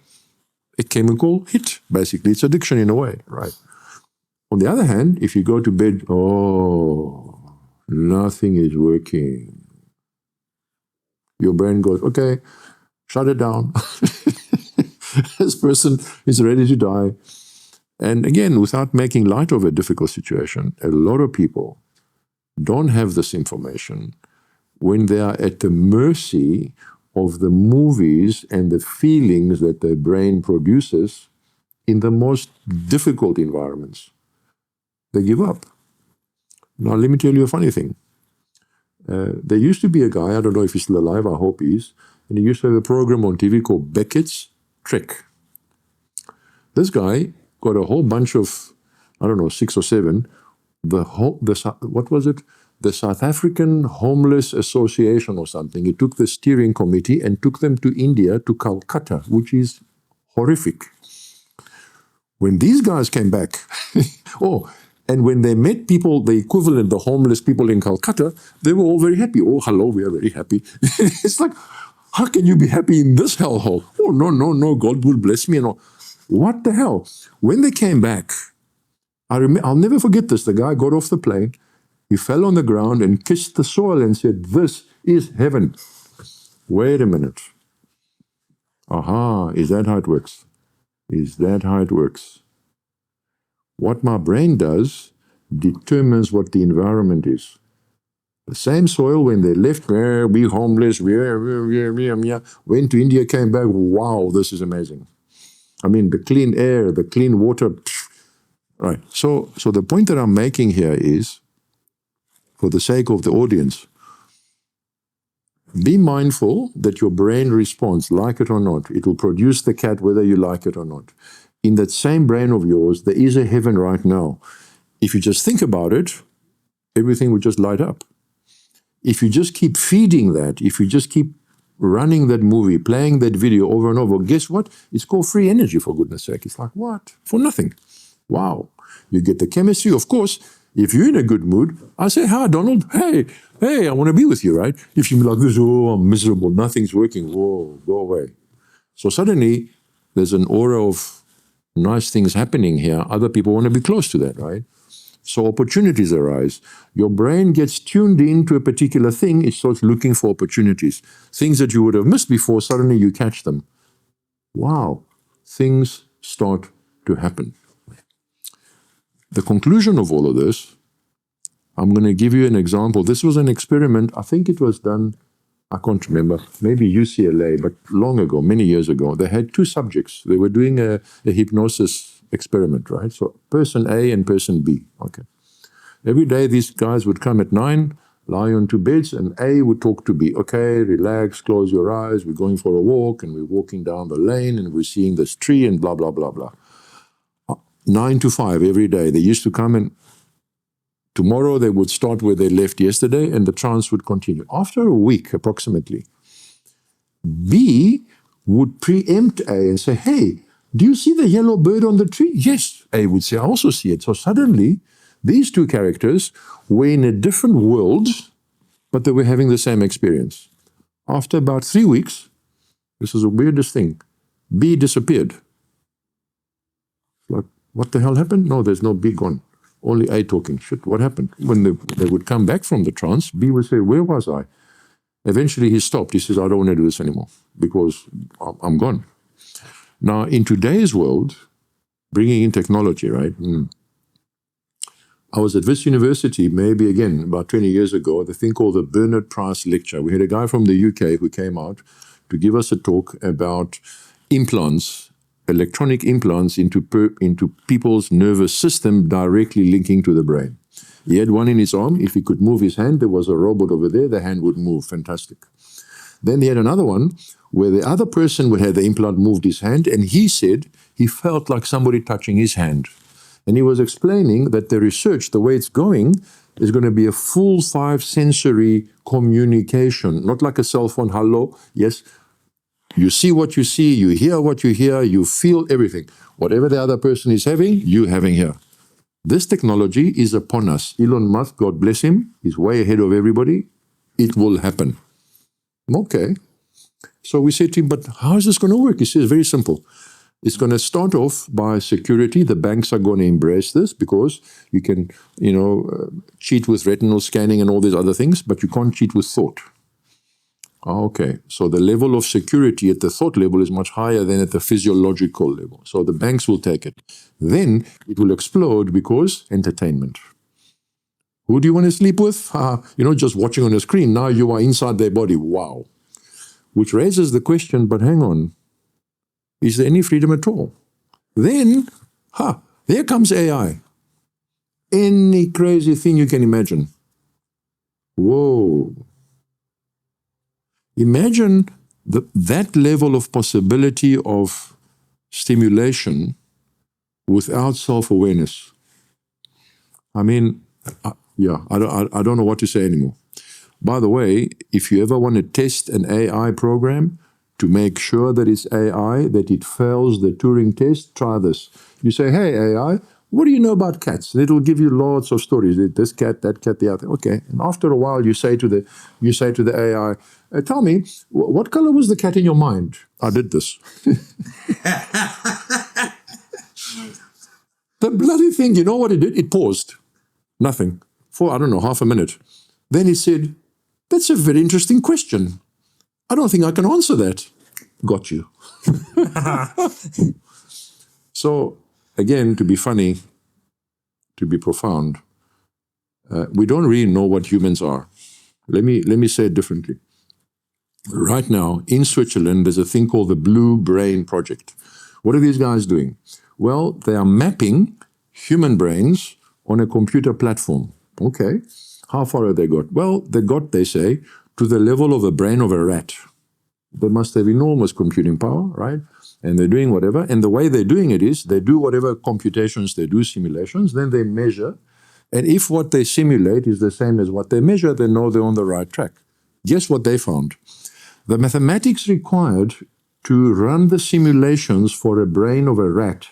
chemical hit, basically. It's addiction in a way, right? On the other hand, if you go to bed, oh, nothing is working. Your brain goes, okay, shut it down. This person is ready to die. And again, without making light of a difficult situation, a lot of people don't have this information when they are at the mercy of the movies and the feelings that their brain produces in the most difficult environments. They give up. Now, let me tell you a funny thing. There used to be a guy, I don't know if he's still alive, I hope he is, and he used to have a program on TV called Beckett's Trek. This guy got a whole bunch of, I don't know, 6 or 7, what was it? The South African Homeless Association or something. He took the steering committee and took them to India, to Calcutta, which is horrific. When these guys came back, and when they met people, the equivalent, the homeless people in Calcutta, they were all very happy. Oh, hello, we are very happy. It's like, how can you be happy in this hellhole? Oh, no, God will bless me and all. What the hell? When they came back, I'll never forget this. The guy got off the plane, he fell on the ground and kissed the soil and said, this is heaven. Wait a minute. Aha, is that how it works? Is that how it works? What my brain does determines what the environment is. The same soil, when they left, we homeless, went to India, came back, wow, this is amazing. I mean, the clean air, the clean water. Right. So the point that I'm making here is, for the sake of the audience, be mindful that your brain responds, like it or not. It will produce the cat whether you like it or not. In that same brain of yours, there is a heaven right now. if you just think about it, everything would just light up. If you just keep feeding that, if you just keep running that movie, playing that video over and over, guess what? It's called free energy, for goodness sake. It's like, what? For nothing. Wow. You get the chemistry. Of course, if you're in a good mood, I say, hi, Donald. Hey, I want to be with you, right? If you're like this, oh, I'm miserable, nothing's working, whoa, go away. So suddenly, there's an aura of nice things happening here. Other people want to be close to that, right? So opportunities arise. Your brain gets tuned into a particular thing. It starts looking for opportunities. Things that you would have missed before, suddenly you catch them. Wow, things start to happen. The conclusion of all of this, I'm going to give you an example. This was an experiment. I think it was done, I can't remember, maybe UCLA, but long ago, many years ago. They had two subjects. They were doing a hypnosis experiment, right? So person A and person B, okay. Every day these guys would come at 9, lie on two beds, and A would talk to B. Okay, relax, close your eyes, we're going for a walk, and we're walking down the lane, and we're seeing this tree, and blah, blah, blah, blah. 9 to 5 every day. They used to come, and tomorrow they would start where they left yesterday, and the trance would continue. After a week, approximately, B would preempt A and say, hey, do you see the yellow bird on the tree? Yes, A would say, I also see it. So suddenly, these two characters were in a different world, but they were having the same experience. After about 3 weeks, this is the weirdest thing, B disappeared. Like, what the hell happened? No, there's no B gone. Only A talking. Shit, what happened? When they would come back from the trance, B would say, where was I? Eventually he stopped. He says, I don't want to do this anymore because I'm gone. Now, in today's world, bringing in technology, right? I was at Wits University, maybe again, about 20 years ago, the thing called the Bernard Price Lecture. We had a guy from the UK who came out to give us a talk about implants, electronic implants into people's nervous system directly linking to the brain. He had one in his arm. If he could move his hand, there was a robot over there, the hand would move. Fantastic. Then he had another one where the other person would have the implant moved his hand, and he said he felt like somebody touching his hand. And he was explaining that the research, the way it's going, is going to be a full 5 sensory communication, not like a cell phone, hello, yes. You see what you see, you hear what you hear, you feel everything. Whatever the other person is having, you having here. This technology is upon us. Elon Musk, God bless him, is way ahead of everybody. It will happen. Okay. So we said to him, but how is this going to work? He says, very simple. It's going to start off by security. The banks are going to embrace this because you can, cheat with retinal scanning and all these other things, but you can't cheat with thought. Okay, so the level of security at the thought level is much higher than at the physiological level. So the banks will take it. Then it will explode because entertainment. Who do you want to sleep with? Just watching on a screen. Now you are inside their body. Wow. Which raises the question, but hang on. Is there any freedom at all? Then, there comes AI. Any crazy thing you can imagine. Whoa. Imagine that level of possibility of stimulation without self-awareness. I mean, I don't know what to say anymore. By the way, if you ever want to test an AI program to make sure that it's AI, that it fails the Turing test, try this. You say, hey, AI, what do you know about cats? And it'll give you lots of stories. This cat, that cat, the other. Okay. And after a while, you say to the AI, tell me, what color was the cat in your mind? I did this. The bloody thing, you know what it did? It paused. Nothing. For, half a minute. Then he said, that's a very interesting question. I don't think I can answer that. Got you. So, again, to be funny, to be profound, we don't really know what humans are. Let me say it differently. Right now, in Switzerland, there's a thing called the Blue Brain Project. What are these guys doing? Well, they are mapping human brains on a computer platform. Okay. How far have they got? Well, they say, to the level of the brain of a rat. They must have enormous computing power, right? And they're doing whatever. And the way they're doing it is they do whatever computations they do, simulations, then they measure And if what they simulate is the same as what they measure, they know they're on the right track. Guess what they found? The mathematics required to run the simulations for a brain of a rat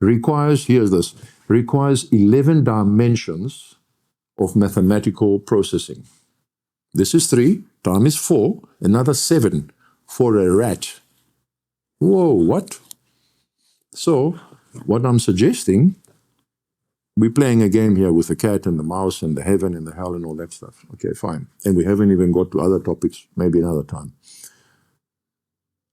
requires 11 dimensions of mathematical processing. This is 3, time is 4, another 7 for a rat. Whoa, what? So, what I'm suggesting, we're playing a game here with the cat and the mouse and the heaven and the hell and all that stuff. Okay, fine. And we haven't even got to other topics, maybe another time.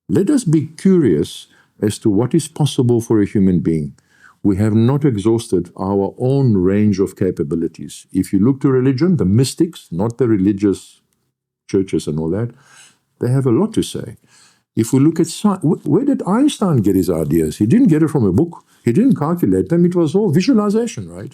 Let us be curious as to what is possible for a human being. We have not exhausted our own range of capabilities. If you look to religion, the mystics, not the religious churches and all that, they have a lot to say. If we look at science, where did Einstein get his ideas? He didn't get it from a book. He didn't calculate them. It was all visualization, right?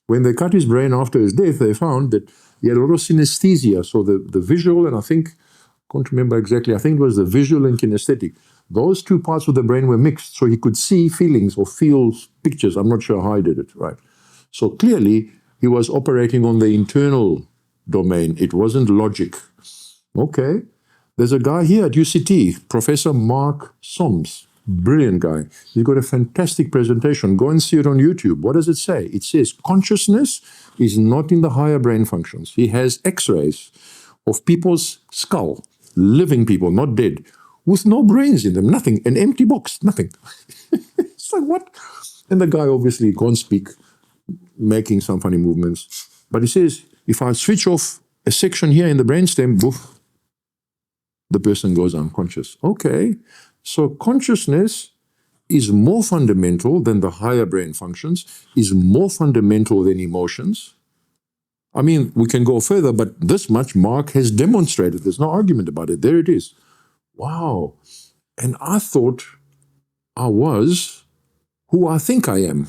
When they cut his brain after his death, they found that he had a lot of synesthesia. So the visual, and I can't remember exactly, I think it was the visual and kinesthetic. Those two parts of the brain were mixed, so he could see feelings or feel pictures. I'm not sure how he did it, right? So clearly, he was operating on the internal domain. It wasn't logic. Okay. There's a guy here at UCT, Professor Mark Soms, brilliant guy. He's got a fantastic presentation. Go and see it on YouTube. What does it say? It says consciousness is not in the higher brain functions. He has x-rays of people's skull, living people, not dead, with no brains in them, nothing, an empty box, nothing. It's like, what? And the guy obviously can't speak, making some funny movements. But he says, if I switch off a section here in the brainstem, boof, the person goes unconscious. Okay, so consciousness is more fundamental than the higher brain functions, is more fundamental than emotions. I mean, we can go further, but this much Mark has demonstrated. There's no argument about it. There it is. Wow. And I thought I was who I think I am.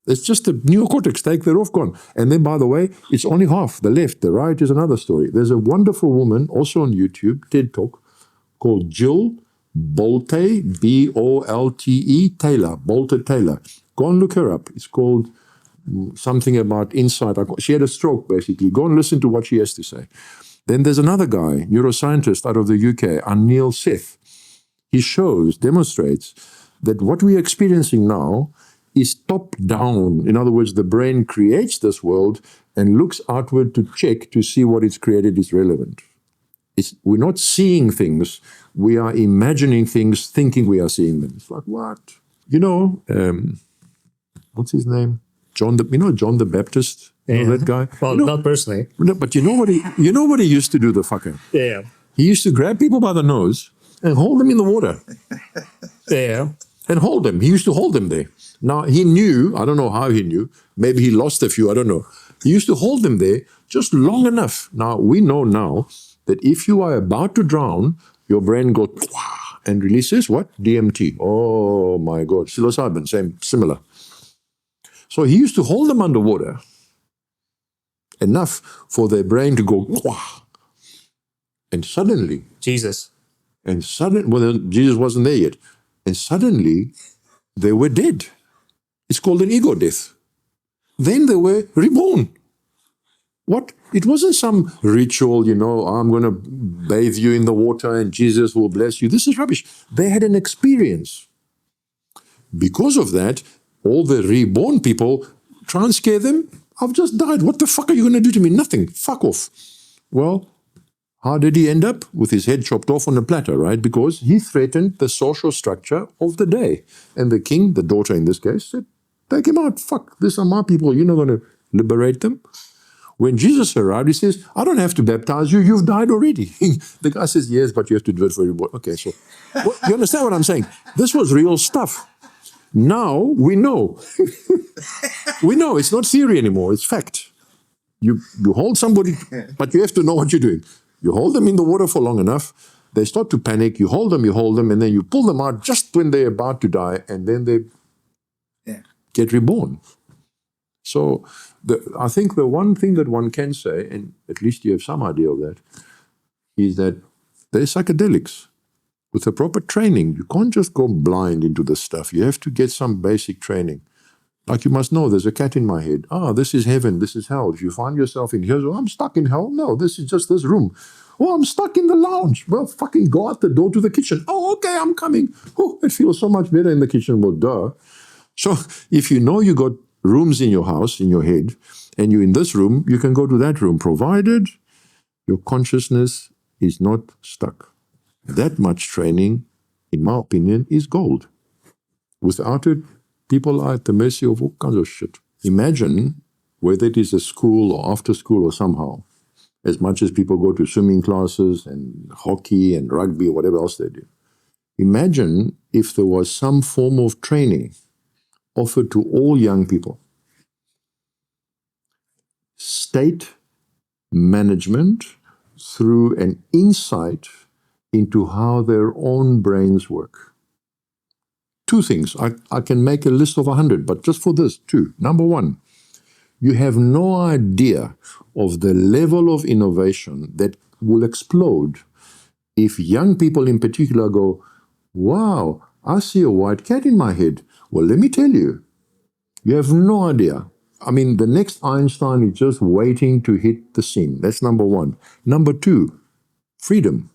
It's just the neocortex, take that off, gone. And then, by the way, it's only half. The left, the right is another story. There's a wonderful woman, also on YouTube, TED Talk, called Jill Bolte, B-O-L-T-E, Taylor, Bolte Taylor. Go and look her up. It's called something about insight. She had a stroke, basically. Go and listen to what she has to say. Then there's another guy, neuroscientist out of the UK, Anil Seth. He demonstrates that what we're experiencing now is top-down. In other words, the brain creates this world and looks outward to check to see what it's created is relevant. We're not seeing things. We are imagining things, thinking we are seeing them. It's like, what? You know, what's his name? John the Baptist? You know that guy? Well, not personally. No, but you know what he used to do, the fucker? Yeah. He used to grab people by the nose and hold them in the water. Yeah. And hold them. He used to hold them there. Now, he knew, I don't know how he knew, maybe he lost a few, I don't know. He used to hold them there just long enough. Now, we know now that if you are about to drown, your brain goes and releases what? DMT. Oh my God. Psilocybin, similar. So he used to hold them underwater enough for their brain to go and suddenly. Jesus. Well, Jesus wasn't there yet. And suddenly they were dead. It's called an ego death. Then they were reborn. What? It wasn't some ritual, I'm going to bathe you in the water and Jesus will bless you. This is rubbish. They had an experience. Because of that, all the reborn people, try and scare them. I've just died. What the fuck are you going to do to me? Nothing. Fuck off. Well, how did he end up? With his head chopped off on a platter, right? Because he threatened the social structure of the day. And the king, the daughter in this case, said, take him out. Fuck, these are my people. You're not going to liberate them. When Jesus arrived, he says, I don't have to baptize you. You've died already. The guy says, yes, but you have to do it for everybody. Okay, so you understand what I'm saying? This was real stuff. Now we know. We know. It's not theory anymore. It's fact. You hold somebody, but you have to know what you're doing. You hold them in the water for long enough, they start to panic, you hold them, and then you pull them out just when they're about to die, and then they get reborn. So I think the one thing that one can say, and at least you have some idea of that, is that they're psychedelics. With the proper training, you can't just go blind into this stuff. You have to get some basic training. Like you must know, there's a cat in my head. This is heaven, this is hell. If you find yourself in here, I'm stuck in hell. No, this is just this room. I'm stuck in the lounge. Well, fucking go out the door to the kitchen. Okay, I'm coming. It feels so much better in the kitchen. Well, duh. So if you know you got rooms in your house, in your head, and you're in this room, you can go to that room, provided your consciousness is not stuck. That much training, in my opinion, is gold. Without it, people are at the mercy of all kinds of shit. Imagine, whether it is a school or after school or somehow, as much as people go to swimming classes and hockey and rugby or whatever else they do. Imagine if there was some form of training offered to all young people. State management through an insight into how their own brains work. Two things. I can make a list of 100, but just for this, two. Number one, you have no idea of the level of innovation that will explode if young people in particular go, wow, I see a white cat in my head. Well, let me tell you, you have no idea. I mean, the next Einstein is just waiting to hit the scene. That's number one. Number two, freedom.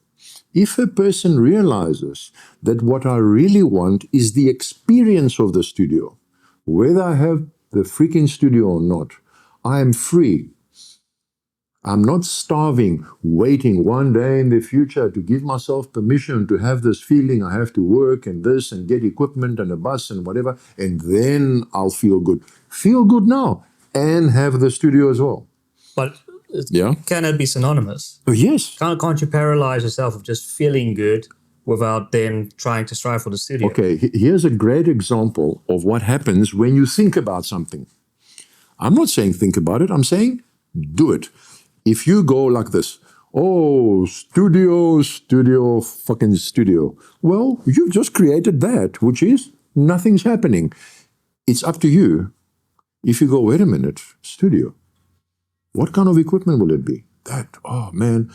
If a person realizes that what I really want is the experience of the studio, whether I have the freaking studio or not, I am free. I'm not starving, waiting one day in the future to give myself permission to have this feeling I have to work and this and get equipment and a bus and whatever, and then I'll feel good. Feel good now and have the studio as well. But can it be synonymous? Oh, yes. Can't you paralyze yourself of just feeling good without then trying to strive for the studio? Okay, here's a great example of what happens when you think about something. I'm not saying think about it, I'm saying do it. If you go like this, studio, fucking studio. Well, you've just created that, which is nothing's happening. It's up to you. If you go, wait a minute, studio. What kind of equipment will it be? That, man,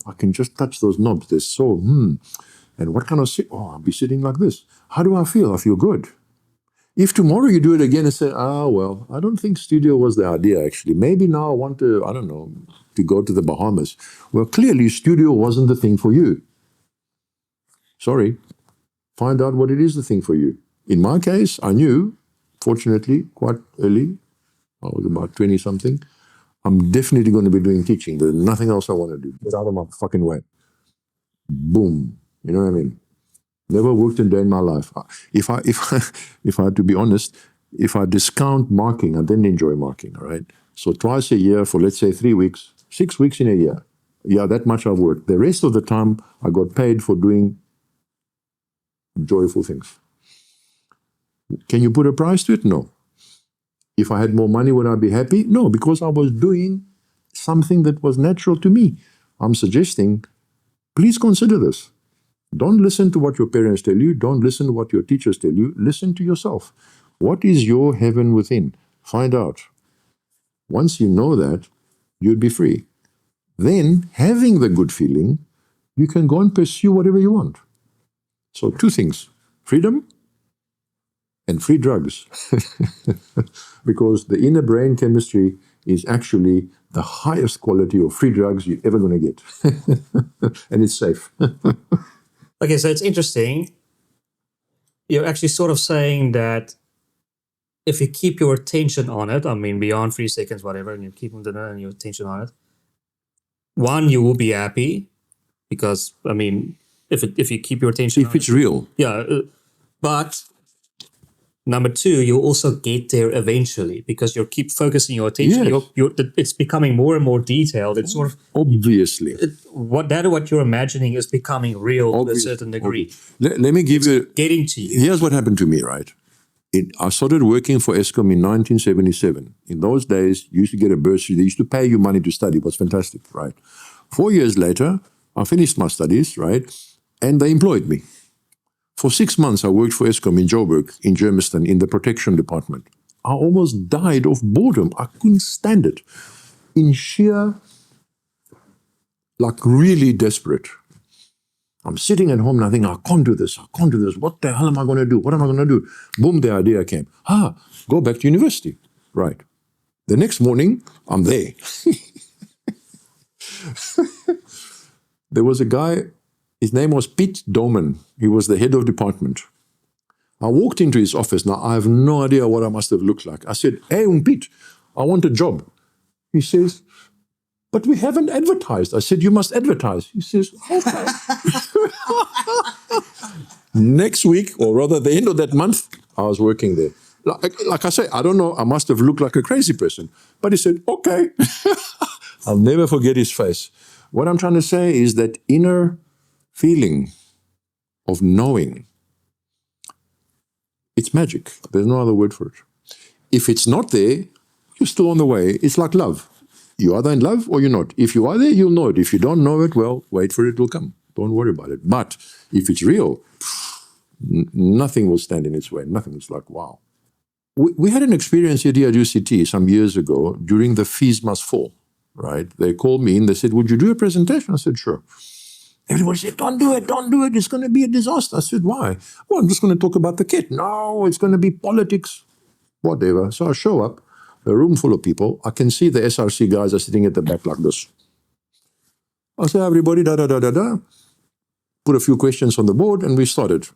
I can just touch those knobs. They're so, And what kind of I'll be sitting like this. How do I feel? I feel good. If tomorrow you do it again and say, well, I don't think studio was the idea, actually. Maybe now I want to, to go to the Bahamas. Well, clearly studio wasn't the thing for you. Sorry. Find out what it is the thing for you. In my case, I knew, fortunately, quite early, I was about 20-something, I'm definitely going to be doing teaching. There's nothing else I want to do. Get out of my fucking way. Boom. You know what I mean? Never worked a day in my life. If I had to be honest, if I discount marking, I didn't enjoy marking, all right? So twice a year for, let's say, 3 weeks, 6 weeks in a year. Yeah, that much I've worked. The rest of the time, I got paid for doing joyful things. Can you put a price to it? No. If I had more money, would I be happy? No, because I was doing something that was natural to me. I'm suggesting, please consider this. Don't listen to what your parents tell you. Don't listen to what your teachers tell you. Listen to yourself. What is your heaven within? Find out. Once you know that, you'll be free. Then, having the good feeling, you can go and pursue whatever you want. So 2 things, freedom and free drugs. Because the inner brain chemistry is actually the highest quality of free drugs you're ever going to get. And it's safe. Okay, so it's interesting. You're actually sort of saying that if you keep your attention on it, beyond 3 seconds, whatever, and you keep your attention on it, one, you will be happy because, if you keep your attention if it's real. Yeah, but number 2, you'll also get there eventually because you keep focusing your attention. Yes. It's becoming more and more detailed. It's sort of obviously what you're imagining is becoming real to a certain degree. Let me give you getting to you. Here's what happened to me, right? I started working for Eskom in 1977. In those days, you used to get a bursary. They used to pay you money to study. It was fantastic, right? 4 years later, I finished my studies, right? And they employed me. For 6 months, I worked for Eskom in Joburg, in Germiston, in the protection department. I almost died of boredom. I couldn't stand it. In sheer, really desperate. I'm sitting at home and I think, I can't do this. I can't do this. What the hell am I going to do? What am I going to do? Boom, the idea came. Go back to university. Right. The next morning, I'm there. There was a guy, his name was Pete Doman. He was the head of department. I walked into his office. Now, I have no idea what I must have looked like. I said, hey, Pete, I want a job. He says, but we haven't advertised. I said, you must advertise. He says, okay. Next week, or rather the end of that month, I was working there. Like I say, I don't know, I must have looked like a crazy person. But he said, okay. I'll never forget his face. What I'm trying to say is that inner feeling of knowing, it's magic. There's no other word for it. If it's not there, you're still on the way. It's like love. You're either in love or you're not. If you are there, you'll know it. If you don't know it, well, wait for it, it will come. Don't worry about it. But if it's real, nothing will stand in its way. Nothing. It's like, wow. We had an experience here at UCT some years ago during the Fees Must Fall, right? They called me in. They said, would you do a presentation? I said, sure. Everybody said, don't do it. It's going to be a disaster. I said, why? Well, I'm just going to talk about the kit. No, it's going to be politics. Whatever. So I show up, a room full of people. I can see the SRC guys are sitting at the back like this. I say, everybody, da-da-da-da-da. Put a few questions on the board, and we started.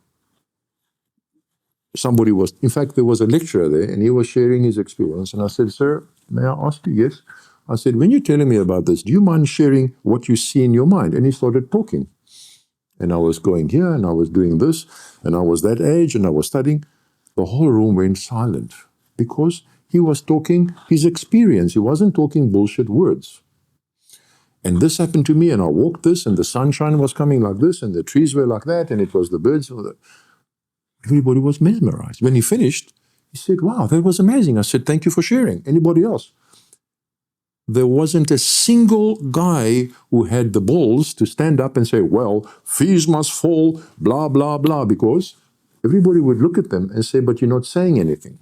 In fact, there was a lecturer there, and he was sharing his experience. And I said, sir, may I ask you? Yes. I said, when you're telling me about this, do you mind sharing what you see in your mind? And he started talking. And I was going here, and I was doing this, and I was that age, and I was studying. The whole room went silent because he was talking his experience. He wasn't talking bullshit words. And this happened to me, and I walked this, and the sunshine was coming like this, and the trees were like that, and it was the birds. Everybody was mesmerized. When he finished, he said, wow, that was amazing. I said, thank you for sharing. Anybody else? There wasn't a single guy who had the balls to stand up and say, well, fees must fall, blah, blah, blah, because everybody would look at them and say, but you're not saying anything.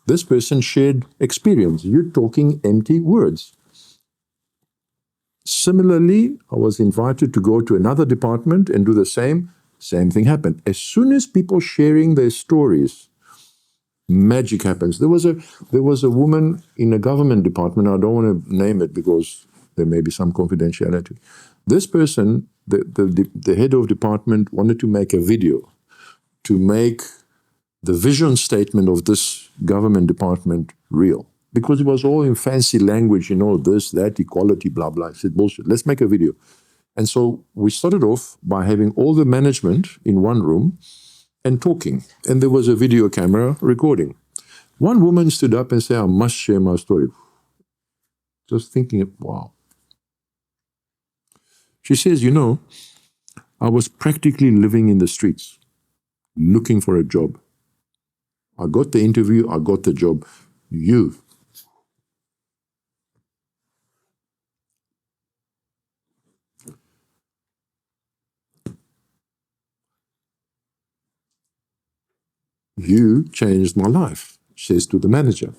This person shared experience. You're talking empty words. Similarly, I was invited to go to another department and do the same. Same thing happened. As soon as people sharing their stories, magic happens. There was a woman in a government department. I don't want to name it because there may be some confidentiality. This person, the head of department, wanted to make a video to make the vision statement of this government department real. Because it was all in fancy language, this, that, equality, blah, blah. I said, bullshit, let's make a video. And so we started off by having all the management in one room and talking. And there was a video camera recording. One woman stood up and said, I must share my story. Just thinking, wow. She says, I was practically living in the streets, looking for a job. I got the interview, I got the job. You changed my life, she says to the manager.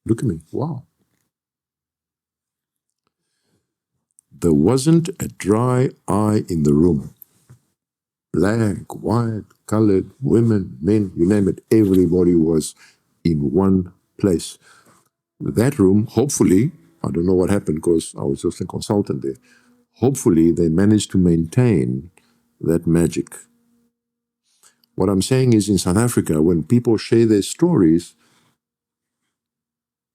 Look at me, wow. There wasn't a dry eye in the room. Black, white, colored, women, men, you name it, everybody was in one place. That room, hopefully, I don't know what happened because I was just a consultant there, hopefully they managed to maintain that magic. What I'm saying is in South Africa, when people share their stories,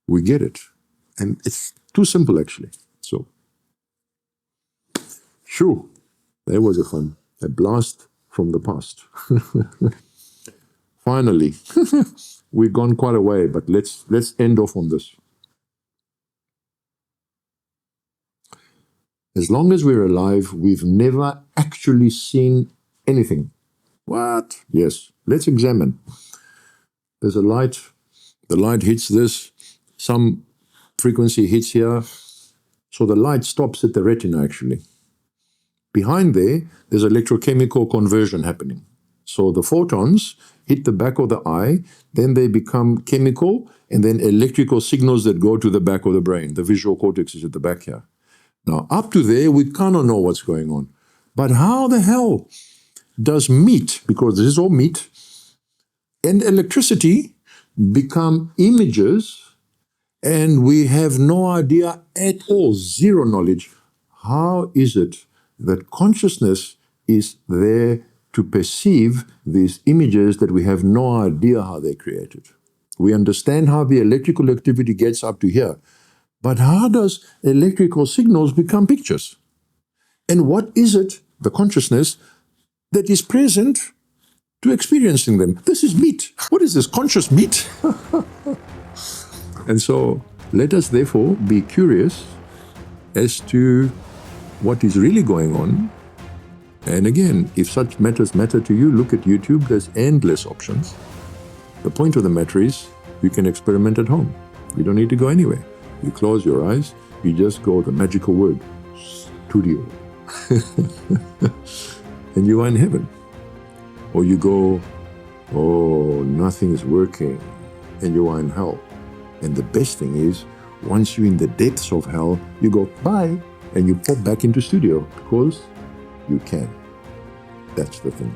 we get it. And it's too simple, actually. So, shoo, there was a blast from the past. Finally, we've gone quite a way, but let's end off on this. As long as we're alive, we've never actually seen anything. What? Yes. Let's examine. There's a light. The light hits this. Some frequency hits here. So the light stops at the retina, actually. Behind there's electrochemical conversion happening. So the photons hit the back of the eye, then they become chemical, and then electrical signals that go to the back of the brain. The visual cortex is at the back here. Now, up to there, we cannot know what's going on. But how the hell does meat, because this is all meat, and electricity become images, and we have no idea at all, zero knowledge? How is it that consciousness is there to perceive these images that we have no idea how they're created? We understand how the electrical activity gets up to here, but how does electrical signals become pictures? And what is it, the consciousness, that is present to experiencing them? This is meat. What is this conscious meat? And so let us therefore be curious as to what is really going on. And again, if such matters matter to you, look at YouTube. There's endless options. The point of the matter is you can experiment at home. You don't need to go anywhere. You close your eyes, you just go the magical word, studio. And you are in heaven. Or you go, oh, nothing is working, and you are in hell. And the best thing is, once you're in the depths of hell, you go, bye, and you pop back into studio because you can. That's the thing.